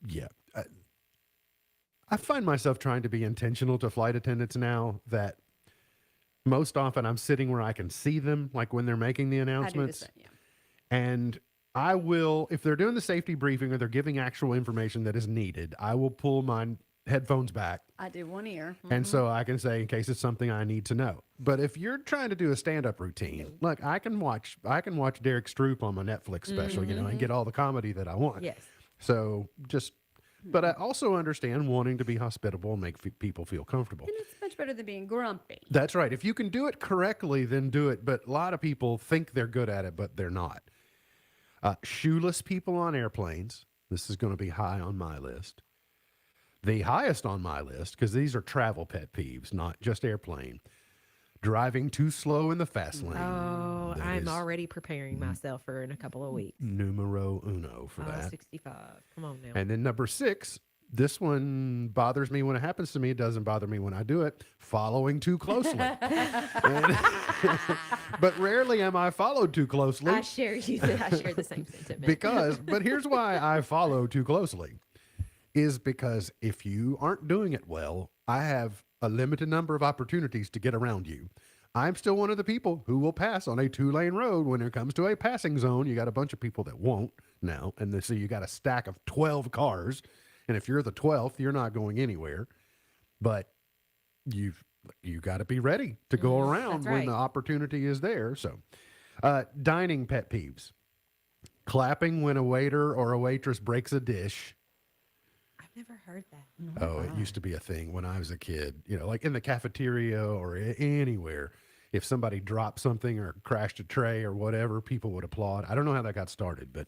Speaker 1: Yeah. I find myself trying to be intentional to flight attendants now that most often I'm sitting where I can see them, like when they're making the
Speaker 2: I do the
Speaker 1: announcements.
Speaker 2: same. Yeah.
Speaker 1: And I will, if they're doing the safety briefing or they're giving actual information that is needed, I will pull my headphones back.
Speaker 2: I do one ear.
Speaker 1: And so I can say, in case it's something I need to know. But if you're trying to do a stand-up routine, look, I can watch Derek Stroop on my Netflix special, and get all the comedy that I want.
Speaker 3: Yes.
Speaker 1: So but I also understand wanting to be hospitable and make people feel comfortable.
Speaker 2: And it's much better than being grumpy.
Speaker 1: That's right. If you can do it correctly, then do it. But a lot of people think they're good at it, but they're not. Shoeless people on airplanes. This is going to be high on my list. The highest on my list, because these are travel pet peeves, not just airplane. Driving too slow in the fast lane.
Speaker 3: Oh,
Speaker 1: That
Speaker 3: I'm
Speaker 1: is
Speaker 3: already preparing myself for in a couple of weeks.
Speaker 1: numero uno for that.
Speaker 3: 65. Come on now.
Speaker 1: And then number 6, this one bothers me when it happens to me. It doesn't bother me when I do it. Following too closely. But rarely am I followed too closely.
Speaker 3: I share the same sentiment.
Speaker 1: But here's why I follow too closely, is because if you aren't doing it well, I have a limited number of opportunities to get around you. I'm still one of the people who will pass on a 2-lane road when it comes to a passing zone. You got a bunch of people that won't now. And so you got a stack of 12 cars. And if you're the 12th, you're not going anywhere. But you got to be ready to go around
Speaker 3: that's
Speaker 1: when
Speaker 3: right.
Speaker 1: the opportunity is there. So dining pet peeves. Clapping when a waiter or a waitress breaks a dish.
Speaker 3: I've never heard that.
Speaker 1: Oh, it used to be a thing when I was a kid, like in the cafeteria or anywhere. if somebody dropped something or crashed a tray or whatever, people would applaud. I don't know how that got started, but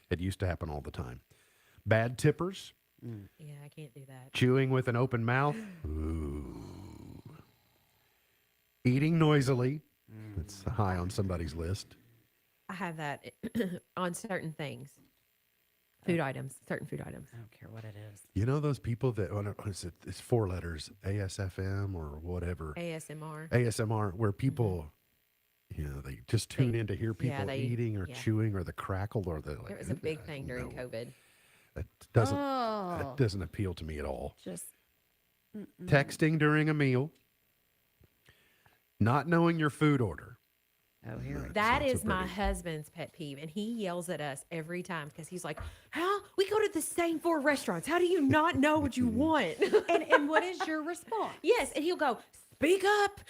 Speaker 1: it used to happen all the time. Bad tippers,
Speaker 3: Yeah, I can't do that.
Speaker 1: chewing with an open mouth. Ooh. Eating noisily. That's high on somebody's list.
Speaker 3: I have that on certain things. Food items, certain food items.
Speaker 2: I don't care what it is.
Speaker 1: You know those people that, it's 4 letters, ASFM or whatever.
Speaker 3: ASMR.
Speaker 1: ASMR, where people, they just tune in to hear people
Speaker 3: they-
Speaker 1: eating or
Speaker 3: yeah.
Speaker 1: chewing or the crackle or the.
Speaker 3: It was a big thing during COVID.
Speaker 1: That
Speaker 2: Oh,
Speaker 1: doesn't appeal to me at all.
Speaker 2: just
Speaker 1: Texting during a meal. Not knowing your food order.
Speaker 2: oh, here we go.
Speaker 3: That
Speaker 1: Sounds so
Speaker 3: is my
Speaker 1: pretty.
Speaker 3: husband's pet peeve, and he yells at us every time because he's like, "How we go to the same 4 restaurants? How do you not know what you want?"
Speaker 2: And what is your response?
Speaker 3: Yes, and he'll go, "Speak up."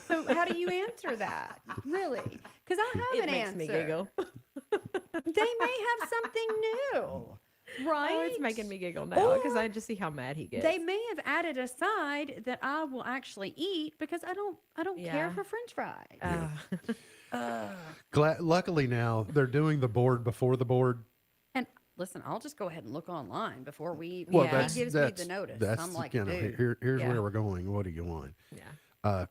Speaker 2: So how do you answer that? Really? Because I have
Speaker 3: It
Speaker 2: an
Speaker 3: makes
Speaker 2: answer.
Speaker 3: me giggle.
Speaker 2: They may have something new, right?
Speaker 3: Oh, it's making me giggle now because I just see how mad he gets.
Speaker 2: They may have added a side that I will actually eat because I don't care
Speaker 3: Yeah.
Speaker 2: for French fries.
Speaker 1: Luckily now they're doing the board before the board.
Speaker 2: And listen, I'll just go ahead and look online before we eat.
Speaker 1: Well,
Speaker 2: He
Speaker 3: that's-
Speaker 2: gives me the notice.
Speaker 1: That's
Speaker 2: I'm like,
Speaker 1: here's
Speaker 3: Yeah.
Speaker 1: where we're going. What do you want?
Speaker 3: Yeah.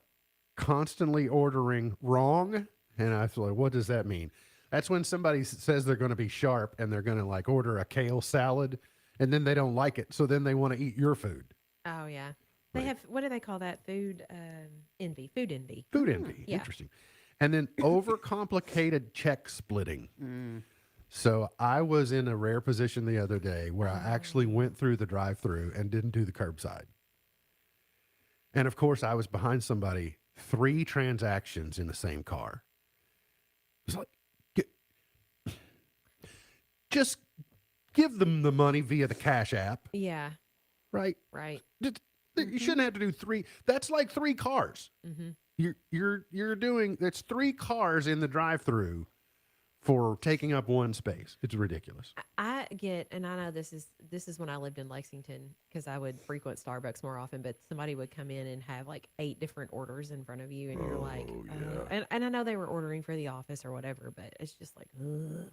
Speaker 1: Constantly ordering wrong, and I feel like, what does that mean? That's when somebody says they're going to be sharp and they're going to like order a kale salad, and then they don't like it, so then they want to eat your food.
Speaker 3: Oh yeah. They have, what do they call that? Food envy. Food envy.
Speaker 1: Food envy.
Speaker 3: yeah.
Speaker 1: Interesting. And then overcomplicated check splitting. So I was in a rare position the other day where I actually went through the drive-through and didn't do the curbside. And of course, I was behind somebody 3 transactions in the same car. It's like, just give them the money via the Cash App,
Speaker 3: Yeah.
Speaker 1: right?
Speaker 3: Right.
Speaker 1: You shouldn't have to do 3. That's like 3 cars.
Speaker 3: Mm-hmm.
Speaker 1: You're doing, it's 3 cars in the drive-through for taking up 1 space. It's ridiculous.
Speaker 3: I get, and I know this is when I lived in Lexington because I would frequent Starbucks more often, but somebody would come in and have like 8 different orders in front of you, and you're like, and I know they were ordering for the office or whatever, but it's just like, ugh.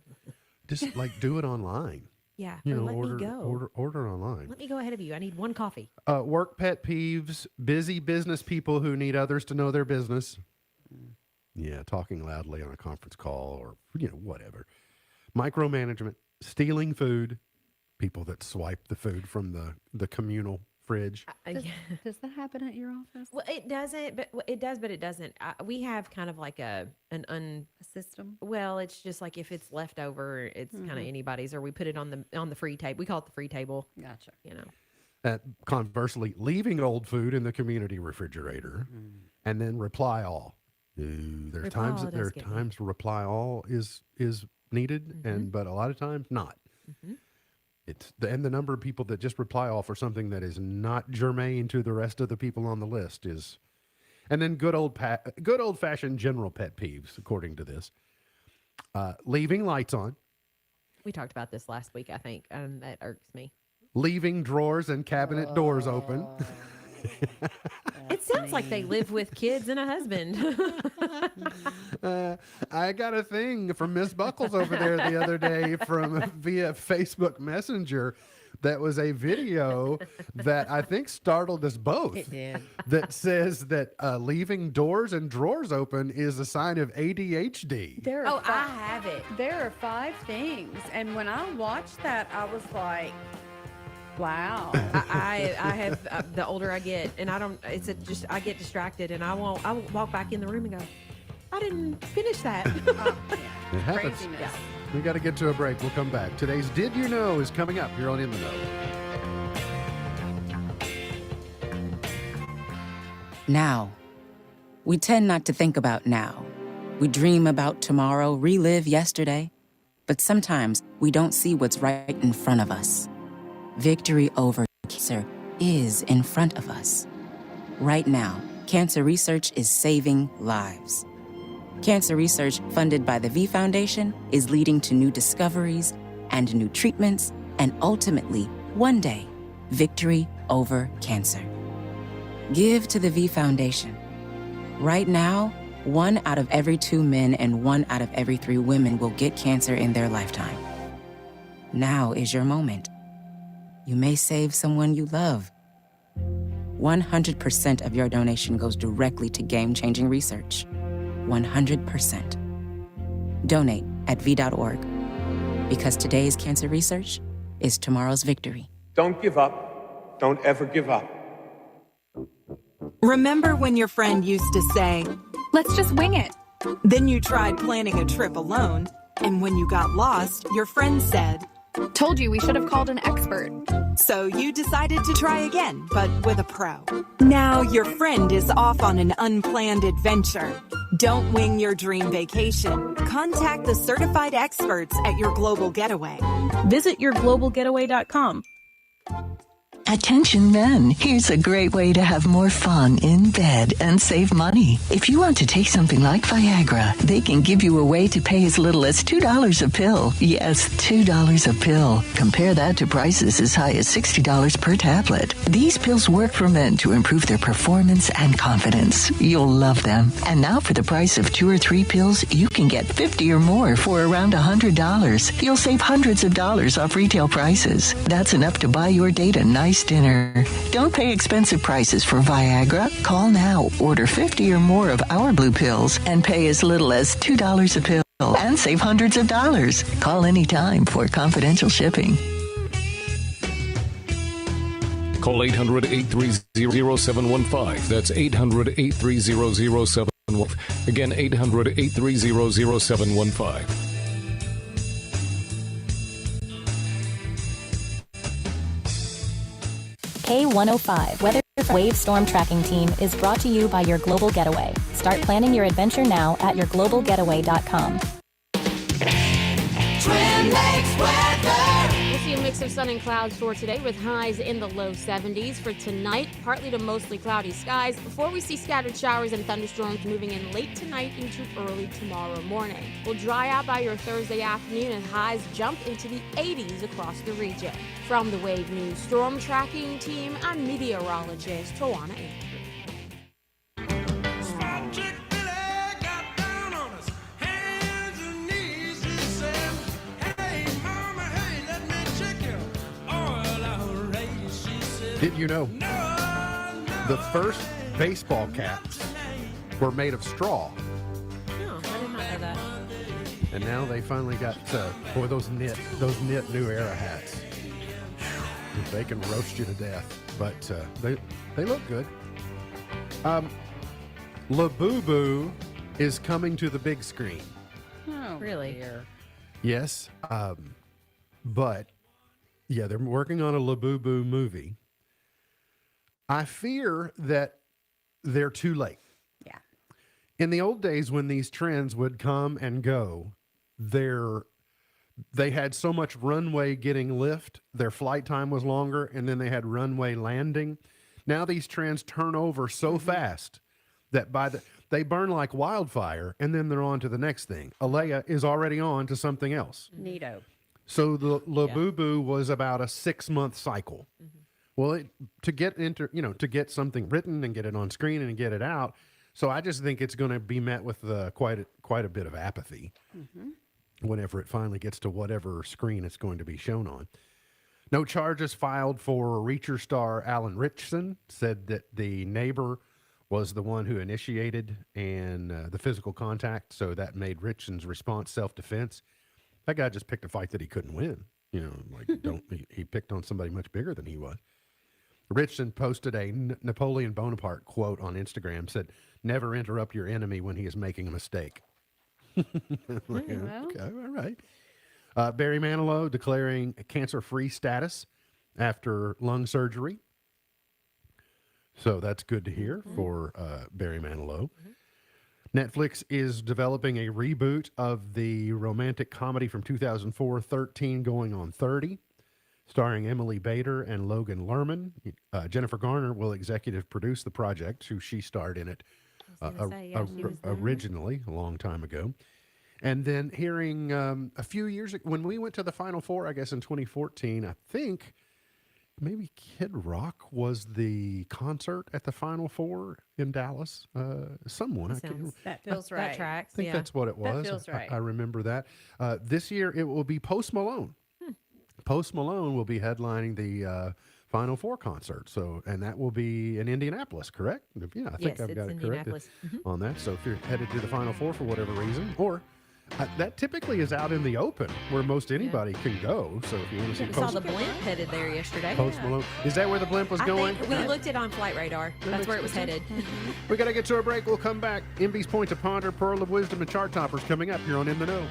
Speaker 1: Just like do it online.
Speaker 3: Yeah,
Speaker 1: You
Speaker 3: or
Speaker 1: know,
Speaker 3: let
Speaker 1: order,
Speaker 3: me go.
Speaker 1: order online.
Speaker 3: Let me go ahead of you. I need 1 coffee.
Speaker 1: Work pet peeves, busy business people who need others to know their business. Yeah, talking loudly on a conference call or, whatever. Micromanagement, stealing food, people that swipe the food from the communal fridge.
Speaker 2: Does that happen at your office?
Speaker 3: Well, it doesn't, but it does, but it doesn't. We have kind of like a
Speaker 2: System?
Speaker 3: well, it's just like if it's leftover, it's kind of anybody's, or we put it on the free table. We call it the free table.
Speaker 2: Gotcha.
Speaker 1: Conversely, leaving old food in the community refrigerator and then reply all. Ooh, there's
Speaker 3: Reply
Speaker 1: times
Speaker 3: all
Speaker 1: that there are
Speaker 3: does get me.
Speaker 1: times reply all is needed, but a lot of times not. It's and the number of people that just reply all for something that is not germane to the rest of the people on the list is, and then good old fashioned general pet peeves according to this. Leaving lights on,
Speaker 3: We talked about this last week, I think, and that irks me.
Speaker 1: leaving drawers and cabinet doors open.
Speaker 3: It sounds like they live with kids and a husband.
Speaker 1: I got a thing from Miss Buckles over there the other day via Facebook Messenger. That was a video that I think startled us both.
Speaker 2: It did.
Speaker 1: That says that leaving doors and drawers open is a sign of ADHD.
Speaker 2: There are
Speaker 3: I have it.
Speaker 2: There are 5 things, and when I watched that, I was like, "Wow."
Speaker 3: I have the older I get, and I don't. I get distracted, and I won't walk back in the room and go, I didn't finish that.
Speaker 1: It happens.
Speaker 2: Craziness.
Speaker 1: We got to get to a break. We'll come back. Today's Did You Know is coming up here on In the Know.
Speaker 10: Now. We tend not to think about now. We dream about tomorrow, relive yesterday. But sometimes we don't see what's right in front of us. Victory over cancer is in front of us. Right now, cancer research is saving lives. Cancer research funded by the V Foundation is leading to new discoveries and new treatments and ultimately, one day, victory over cancer. Give to the V Foundation. Right now, 1 out of every 2 men and 1 out of every 3 women will get cancer in their lifetime. Now is your moment. You may save someone you love. 100% of your donation goes directly to game-changing research. 100%. Donate at v.org. Because today's cancer research is tomorrow's victory.
Speaker 11: Don't give up. Don't ever give up.
Speaker 12: Remember when your friend used to say, "Let's just wing it." Then you tried planning a trip alone, and when you got lost, your friend said, "Told you we should have called an expert." So you decided to try again, but with a pro. Now your friend is off on an unplanned adventure. Don't wing your dream vacation. Contact the certified experts at Your Global Getaway.
Speaker 13: Visit yourglobalgetaway.com.
Speaker 14: Attention men, here's a great way to have more fun in bed and save money. If you want to take something like Viagra, they can give you a way to pay as little as $2 a pill. Yes, $2 a pill. Compare that to prices as high as $60 per tablet. These pills work for men to improve their performance and confidence. You'll love them. And now for the price of 2 or 3 pills, you can get 50 or more for around $100. You'll save hundreds of dollars off retail prices. That's enough to buy your date a nice dinner. Don't pay expensive prices for Viagra. Call now, order 50 or more of our blue pills, and pay as little as $2 a pill and save hundreds of dollars. Call anytime for confidential shipping.
Speaker 15: Call 800-830-0715. That's 800-830-0715. Again, 800-830-0715.
Speaker 16: K105 Weather Wave Storm Tracking Team is brought to you by Your Global Getaway. Start planning your adventure now at yourglobalgetaway.com.
Speaker 17: Twin Lakes weather. We'll see a mix of sun and clouds for today with highs in the low 70s. For tonight, partly to mostly cloudy skies before we see scattered showers and thunderstorms moving in late tonight into early tomorrow morning. We'll dry out by your Thursday afternoon and highs jump into the 80s across the region. From the Wave News Storm Tracking Team, I'm meteorologist Tawana Andrews.
Speaker 1: Did you know the first baseball caps were made of straw?
Speaker 3: No, I did not know that.
Speaker 1: And now they finally got those knit New Era hats. They can roast you to death, but they look good. Labubu is coming to the big screen.
Speaker 2: Oh,
Speaker 3: really?
Speaker 2: Dear.
Speaker 1: Yes, but yeah, they're working on a Labubu movie. I fear that they're too late.
Speaker 2: Yeah.
Speaker 1: In the old days when these trends would come and go, they had so much runway getting lift, their flight time was longer, and then they had runway landing. Now these trends turn over so fast that they burn like wildfire, and then they're on to the next thing. Alea is already on to something else.
Speaker 2: Neato.
Speaker 1: So the Labubu was about a 6-month cycle. Mm-hmm. Well, to get something written and get it on screen and get it out. So I just think it's going to be met with quite a bit of apathy whenever it finally gets to whatever screen it's going to be shown on. No charges filed for Reacher star Alan Ritchson. Said that the neighbor was the one who initiated the physical contact, so that made Ritchson's response self-defense. That guy just picked a fight that he couldn't win. He picked on somebody much bigger than he was. Richardson posted a Napoleon Bonaparte quote on Instagram, said, "Never interrupt your enemy when he is making a mistake." Okay, all right. Barry Manilow declaring cancer-free status after lung surgery. So that's good to hear for Barry Manilow. Netflix is developing a reboot of the romantic comedy from 2004, 13 Going on 30. Starring Emily Bader and Logan Lerman. Jennifer Garner will executive produce the project, who she starred in it originally a long time ago. And then hearing a few years ago, when we went to the Final Four, I guess in 2014, I think maybe Kid Rock was the concert at the Final Four in Dallas. Someone.
Speaker 2: That feels right.
Speaker 3: That tracks.
Speaker 1: I think that's what it was.
Speaker 2: That feels right.
Speaker 1: I remember that. This year it will be Post Malone. Post Malone will be headlining the Final Four concert. So, and that will be in Indianapolis, correct? Yeah, I think
Speaker 3: Yes,
Speaker 1: I've got
Speaker 3: it's
Speaker 1: it corrected
Speaker 3: Indianapolis.
Speaker 1: on that. So if you're headed to the Final Four for whatever reason, or that typically is out in the open where most anybody can go. So if you want to see
Speaker 3: We saw
Speaker 1: Post
Speaker 3: the blimp headed there yesterday.
Speaker 1: Post Malone, is that where the blimp was going?
Speaker 3: I think we looked it on Flight Radar. That's where it was headed.
Speaker 1: We got to get to a break. We'll come back. MB's Point to Ponder, Pearl of Wisdom, and Chart Toppers coming up here on In the Know.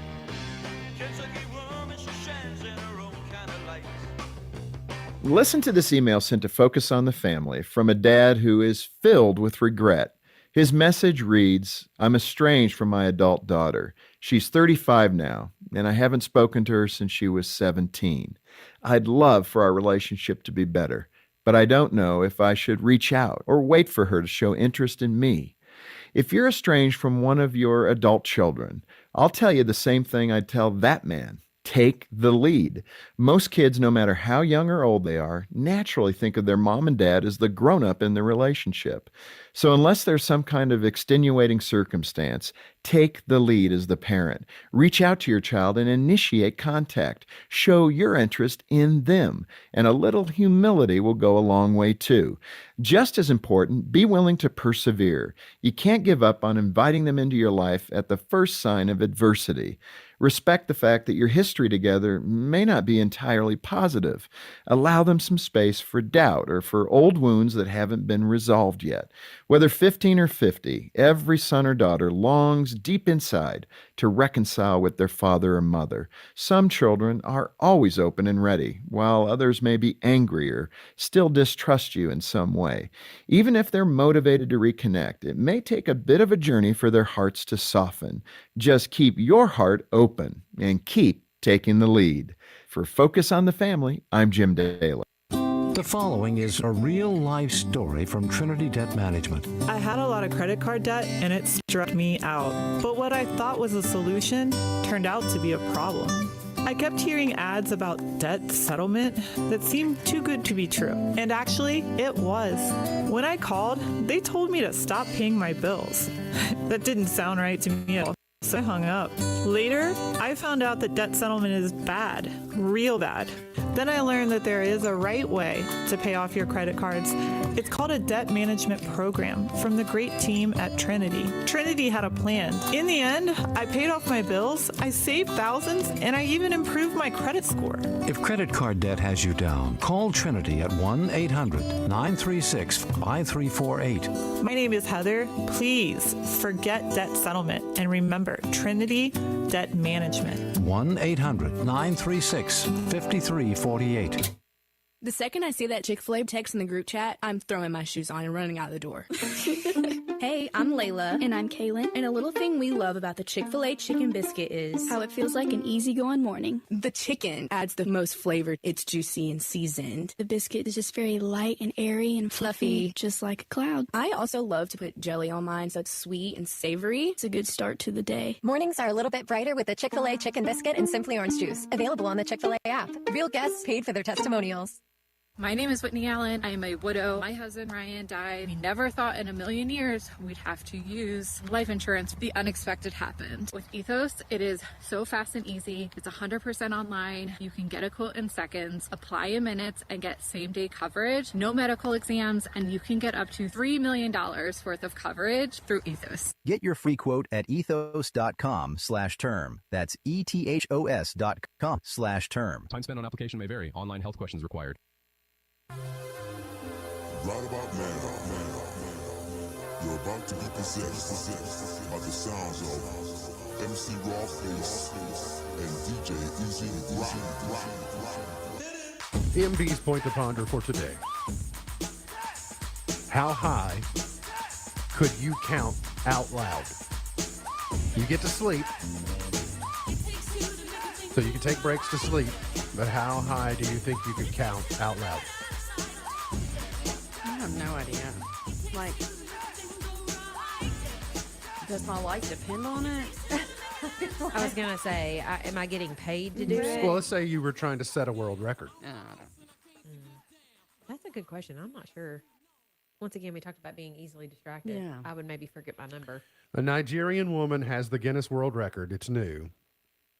Speaker 18: Listen to this email sent to Focus on the Family from a dad who is filled with regret. His message reads, I'm estranged from my adult daughter. She's 35 now, and I haven't spoken to her since she was 17. I'd love for our relationship to be better, but I don't know if I should reach out or wait for her to show interest in me. If you're estranged from one of your adult children, I'll tell you the same thing I tell that man. Take the lead. Most kids, no matter how young or old they are, naturally think of their mom and dad as the grown-up in the relationship. So unless there's some kind of extenuating circumstance, take the lead as the parent. Reach out to your child and initiate contact. Show your interest in them, and a little humility will go a long way too. Just as important, be willing to persevere. You can't give up on inviting them into your life at the first sign of adversity. Respect the fact that your history together may not be entirely positive. Allow them some space for doubt or for old wounds that haven't been resolved yet. Whether 15 or 50, every son or daughter longs deep inside to reconcile with their father or mother. Some children are always open and ready, while others may be angry or still distrust you in some way. Even if they're motivated to reconnect, it may take a bit of a journey for their hearts to soften. Just keep your heart open and keep taking the lead. For Focus on the Family, I'm Jim Daly.
Speaker 19: The following is a real-life story from Trinity Debt Management.
Speaker 20: I had a lot of credit card debt and it stressed me out. But what I thought was a solution turned out to be a problem. I kept hearing ads about debt settlement that seemed too good to be true. And actually, it was. When I called, they told me to stop paying my bills. That didn't sound right to me at all. So I hung up. Later, I found out that debt settlement is bad, real bad. Then I learned that there is a right way to pay off your credit cards. It's called a debt management program from the great team at Trinity. Trinity had a plan. In the end, I paid off my bills, I saved thousands, and I even improved my credit score.
Speaker 19: If credit card debt has you down, call Trinity at 1-800-936-5348.
Speaker 20: My name is Heather. Please forget debt settlement and remember Trinity Debt Management.
Speaker 19: 1-800-936-5348.
Speaker 21: The second I see that Chick-fil-A text in the group chat, I'm throwing my shoes on and running out the door. Hey, I'm Layla.
Speaker 22: And I'm Kaylin.
Speaker 21: And a little thing we love about the Chick-fil-A chicken biscuit is
Speaker 22: how it feels like an easygoing morning.
Speaker 21: The chicken adds the most flavor. It's juicy and seasoned.
Speaker 22: The biscuit is just very light and airy and fluffy, just like a cloud.
Speaker 21: I also love to put jelly on mine so it's sweet and savory.
Speaker 22: It's a good start to the day.
Speaker 23: Mornings are a little bit brighter with the Chick-fil-A chicken biscuit and Simply Orange Juice. Available on the Chick-fil-A app. Real guests paid for their testimonials.
Speaker 24: My name is Whitney Allen. I am a widow. My husband Ryan died. We never thought in a million years we'd have to use life insurance. The unexpected happened. With Ethos, it is so fast and easy. It's 100% online. You can get a quote in seconds, apply in minutes, and get same-day coverage. No medical exams, and you can get up to $3 million worth of coverage through Ethos.
Speaker 25: Get your free quote at ethos.com/term. That's ethos.com/term.
Speaker 15: Time spent on application may vary. Online health questions required.
Speaker 26: Right about now, you're about to be possessed by the sounds of MC Rawface and DJ Easy Rock.
Speaker 1: MB's Point to Ponder for today. How high could you count out loud? You get to sleep, so you can take breaks to sleep, but how high do you think you could count out loud?
Speaker 2: I have no idea. Like, does my life depend on it?
Speaker 3: I was going to say, am I getting paid to do it?
Speaker 1: Well, let's say you were trying to set a world record.
Speaker 3: good question. I'm not sure. Once again, we talked about being easily distracted.
Speaker 2: Yeah.
Speaker 3: I would maybe forget my number.
Speaker 1: A Nigerian woman has the Guinness World Record. It's new.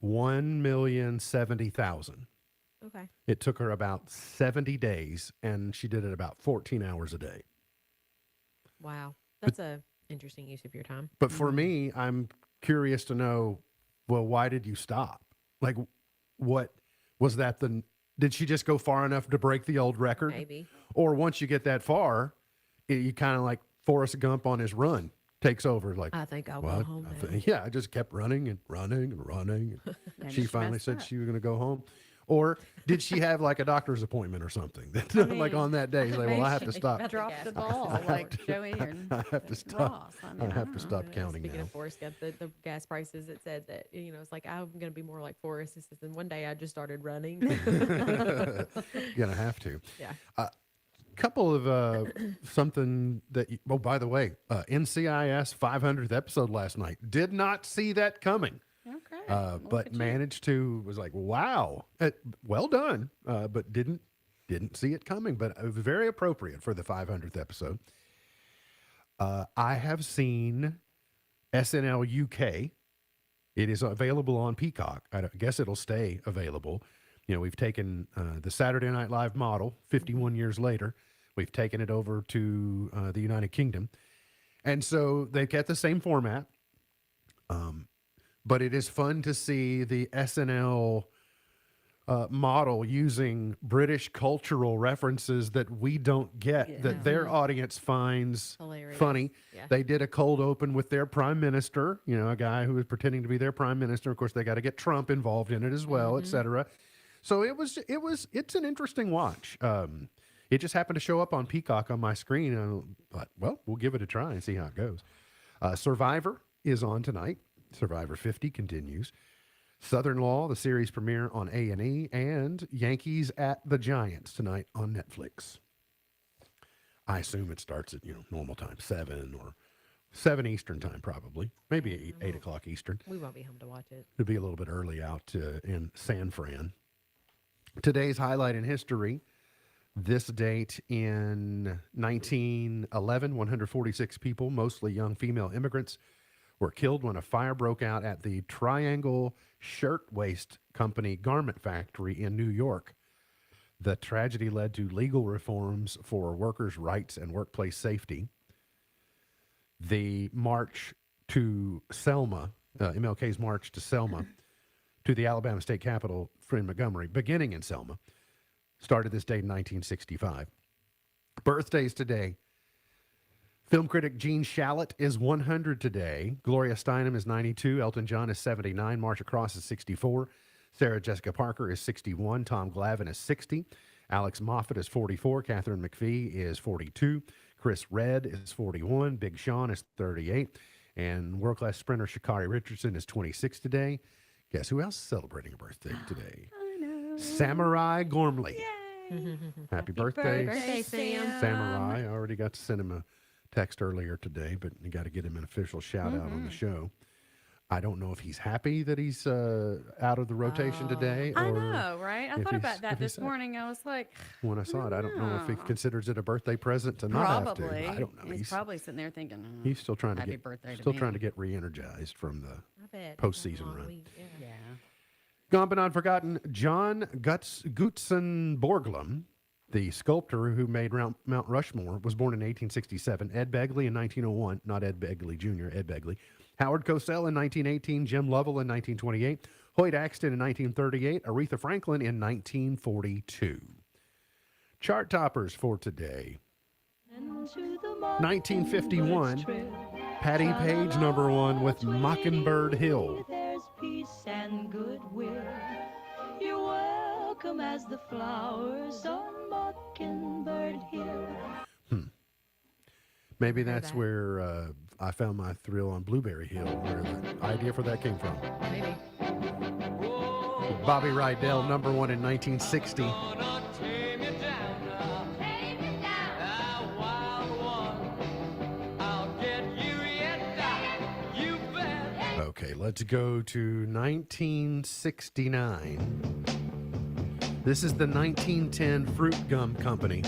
Speaker 1: 1,070,000.
Speaker 3: Okay.
Speaker 1: It took her about 70 days, and she did it about 14 hours a day.
Speaker 3: Wow. That's a interesting use of your time.
Speaker 1: But for me, I'm curious to know, well, why did you stop? Like, what was that? Did she just go far enough to break the old record?
Speaker 3: Maybe.
Speaker 1: Or once you get that far, you kind of like Forrest Gump on his run takes over. Like,
Speaker 3: I think I'll
Speaker 1: well,
Speaker 3: go home now.
Speaker 1: yeah, I just kept running and running and running. And she
Speaker 2: she
Speaker 1: finally
Speaker 2: messed
Speaker 1: said
Speaker 2: up.
Speaker 1: she was going to go home. Or did she have like a doctor's appointment or something? That, like on that day, she's like, well, I have to stop.
Speaker 2: Drop the ball like Joey or
Speaker 1: I have to stop.
Speaker 2: Ross.
Speaker 1: I have to stop counting
Speaker 3: Speaking
Speaker 1: now.
Speaker 3: of Forrest Gump, the gas prices, it said that, it's like, I'm going to be more like Forrest. It says, and one day I just started running.
Speaker 1: You're gonna have to.
Speaker 3: Yeah.
Speaker 1: Couple of something that. Oh, by the way, NCIS 500th episode last night. Did not see that coming.
Speaker 2: Okay.
Speaker 1: But managed to was like, wow, well done. But didn't see it coming. But it was very appropriate for the 500th episode. I have seen SNL UK. It is available on Peacock. I guess it'll stay available. We've taken the Saturday Night Live model 51 years later. We've taken it over to the United Kingdom. And so they've got the same format. But it is fun to see the SNL model using British cultural references that we don't get, that their audience finds
Speaker 3: Hilarious.
Speaker 1: funny.
Speaker 3: Yeah.
Speaker 1: They did a cold open with their prime minister, a guy who was pretending to be their prime minister. Of course, they got to get Trump involved in it as well, et cetera. So it's an interesting watch. It just happened to show up on Peacock on my screen. And I thought, well, we'll give it a try and see how it goes. Survivor is on tonight. Survivor 50 continues. Southern Law, the series premiere on A&E, and Yankees at the Giants tonight on Netflix. I assume it starts at normal time, 7 Eastern time probably, maybe 8 o'clock Eastern.
Speaker 3: We won't be home to watch it.
Speaker 1: It'll be a little bit early out in San Fran. Today's highlight in history. This date in 1911, 146 people, mostly young female immigrants, were killed when a fire broke out at the Triangle Shirtwaist Company garment factory in New York. The tragedy led to legal reforms for workers' rights and workplace safety. The march to Selma, MLK's march to Selma, to the Alabama State Capitol in Montgomery, beginning in Selma, started this date in 1965. Birthdays today. Film critic Gene Shalit is 100 today. Gloria Steinem is 92. Elton John is 79. Marsha Cross is 64. Sarah Jessica Parker is 61. Tom Glavine is 60. Alex Moffat is 44. Catherine McPhee is 42. Chris Redd is 41. Big Sean is 38. And world-class sprinter Sha'Carri Richardson is 26 today. Guess who else is celebrating a birthday today?
Speaker 2: I know.
Speaker 1: Samurai Gormley. Happy birthday,
Speaker 3: Birthday, Sam.
Speaker 1: Samurai. I already got to send him a text earlier today, but you got to get him an official shout out on the show. I don't know if he's happy that he's out of the rotation today. Or
Speaker 2: I know, right? I
Speaker 1: if
Speaker 2: thought
Speaker 1: he's-
Speaker 2: about that
Speaker 1: if he's
Speaker 2: this morning. I was like,
Speaker 1: when I saw it. I don't know if he
Speaker 2: know.
Speaker 1: considers it a birthday present to not have
Speaker 2: probably.
Speaker 1: to. I don't know.
Speaker 2: He's probably sitting there thinking, oh,
Speaker 1: he's still trying to
Speaker 2: happy
Speaker 1: get
Speaker 2: birthday to
Speaker 1: still
Speaker 2: me.
Speaker 1: trying to get re-energized from the
Speaker 3: I bet.
Speaker 1: postseason
Speaker 3: Long
Speaker 1: run.
Speaker 3: week,
Speaker 2: Yeah.
Speaker 1: Gone but not forgotten, John Gutzen Borglum, the sculptor who made Mount Rushmore, was born in 1867. Ed Begley in 1901, not Ed Begley Jr., Ed Begley. Howard Cosell in 1918, Jim Lovell in 1928, Hoyt Axton in 1938, Aretha Franklin in 1942. Chart toppers for today. 1951, Patty Page, #1 with Mockingbird Hill.
Speaker 4: There's peace and goodwill. You're welcome as the flowers on Mockingbird Hill.
Speaker 1: Maybe that's where I found my thrill on Blueberry Hill, where the idea for that came from.
Speaker 3: Maybe.
Speaker 1: Bobby Rydell, #1 in 1960. Okay, let's go to 1969. This is the 1910 Fruit Gum Company.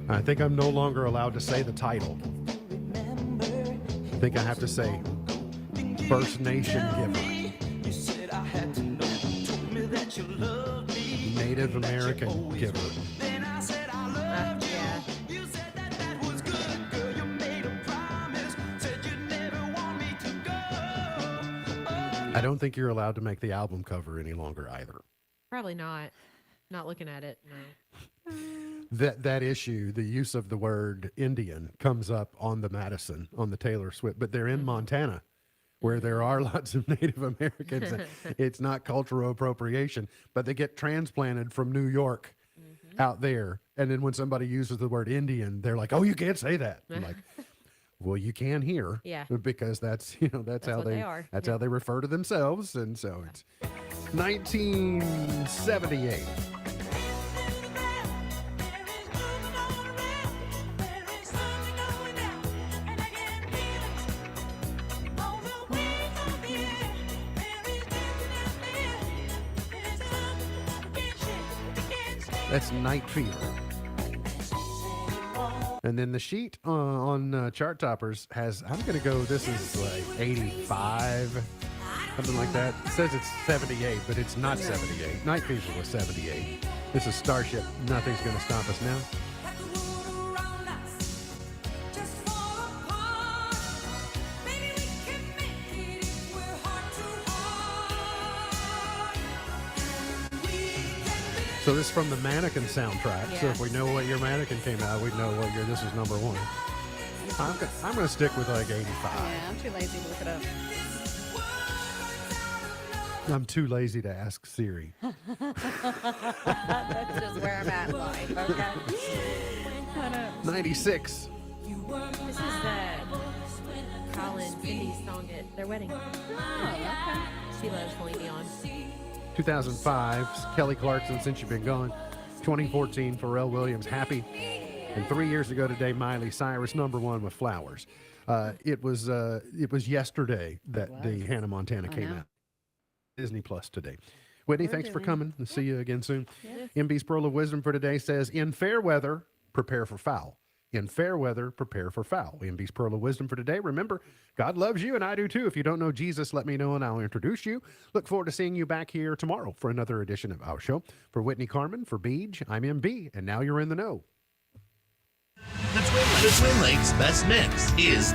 Speaker 1: I think I'm no longer allowed to say the title. I think I have to say First Nation Giver. Native American Giver.
Speaker 3: Yeah.
Speaker 1: I don't think you're allowed to make the album cover any longer either.
Speaker 3: Probably not. Not looking at it, no.
Speaker 1: That issue, the use of the word Indian, comes up on the Madison, on the Taylor Swift, but they're in Montana, where there are lots of Native Americans. It's not cultural appropriation, but they get transplanted from New York out there. And then when somebody uses the word Indian, they're like, oh, you can't say that. I'm like, well, you can here.
Speaker 3: Yeah.
Speaker 1: Because that's how
Speaker 3: what they are.
Speaker 1: That's
Speaker 3: Yeah.
Speaker 1: how they refer to themselves. And so it's 1978. That's Night Fever. And then the sheet on Chart Toppers has, I'm going to go, this is like 85, something like that. It says it's 78, but it's not 78. Night Fever was 78. This is Starship. Nothing's going to stop us now. So this is from the Mannequin soundtrack.
Speaker 3: Yeah.
Speaker 1: So if we know what year Mannequin came out, we'd know what year this is number one. I'm going to stick with like 85.
Speaker 2: Yeah, I'm too lazy to look it up.
Speaker 1: I'm too lazy to ask Siri.
Speaker 2: That's just where I'm at in life, okay?
Speaker 1: 96.
Speaker 3: This is Colin Cindy's song at their wedding.
Speaker 2: Oh, okay.
Speaker 3: She loves Celine Dion.
Speaker 1: 2005, Kelly Clarkson, Since You've Been Gone. 2014, Pharrell Williams, Happy. And 3 years ago today, Miley Cyrus, number one with Flowers. It was yesterday that the Hannah Montana came out. Disney Plus today. Whitney, thanks for coming. We'll see you again soon.
Speaker 2: Yes.
Speaker 1: MB's Pearl of Wisdom for today says, in fair weather, prepare for foul. In fair weather, prepare for foul. MB's Pearl of Wisdom for today. Remember, God loves you, and I do too. If you don't know Jesus, let me know, and I'll introduce you. Look forward to seeing you back here tomorrow for another edition of our show. For Whitney Carmen, for Beej, I'm MB, and now you're in the know.
Speaker 5: The Twin Lakes Best Mix is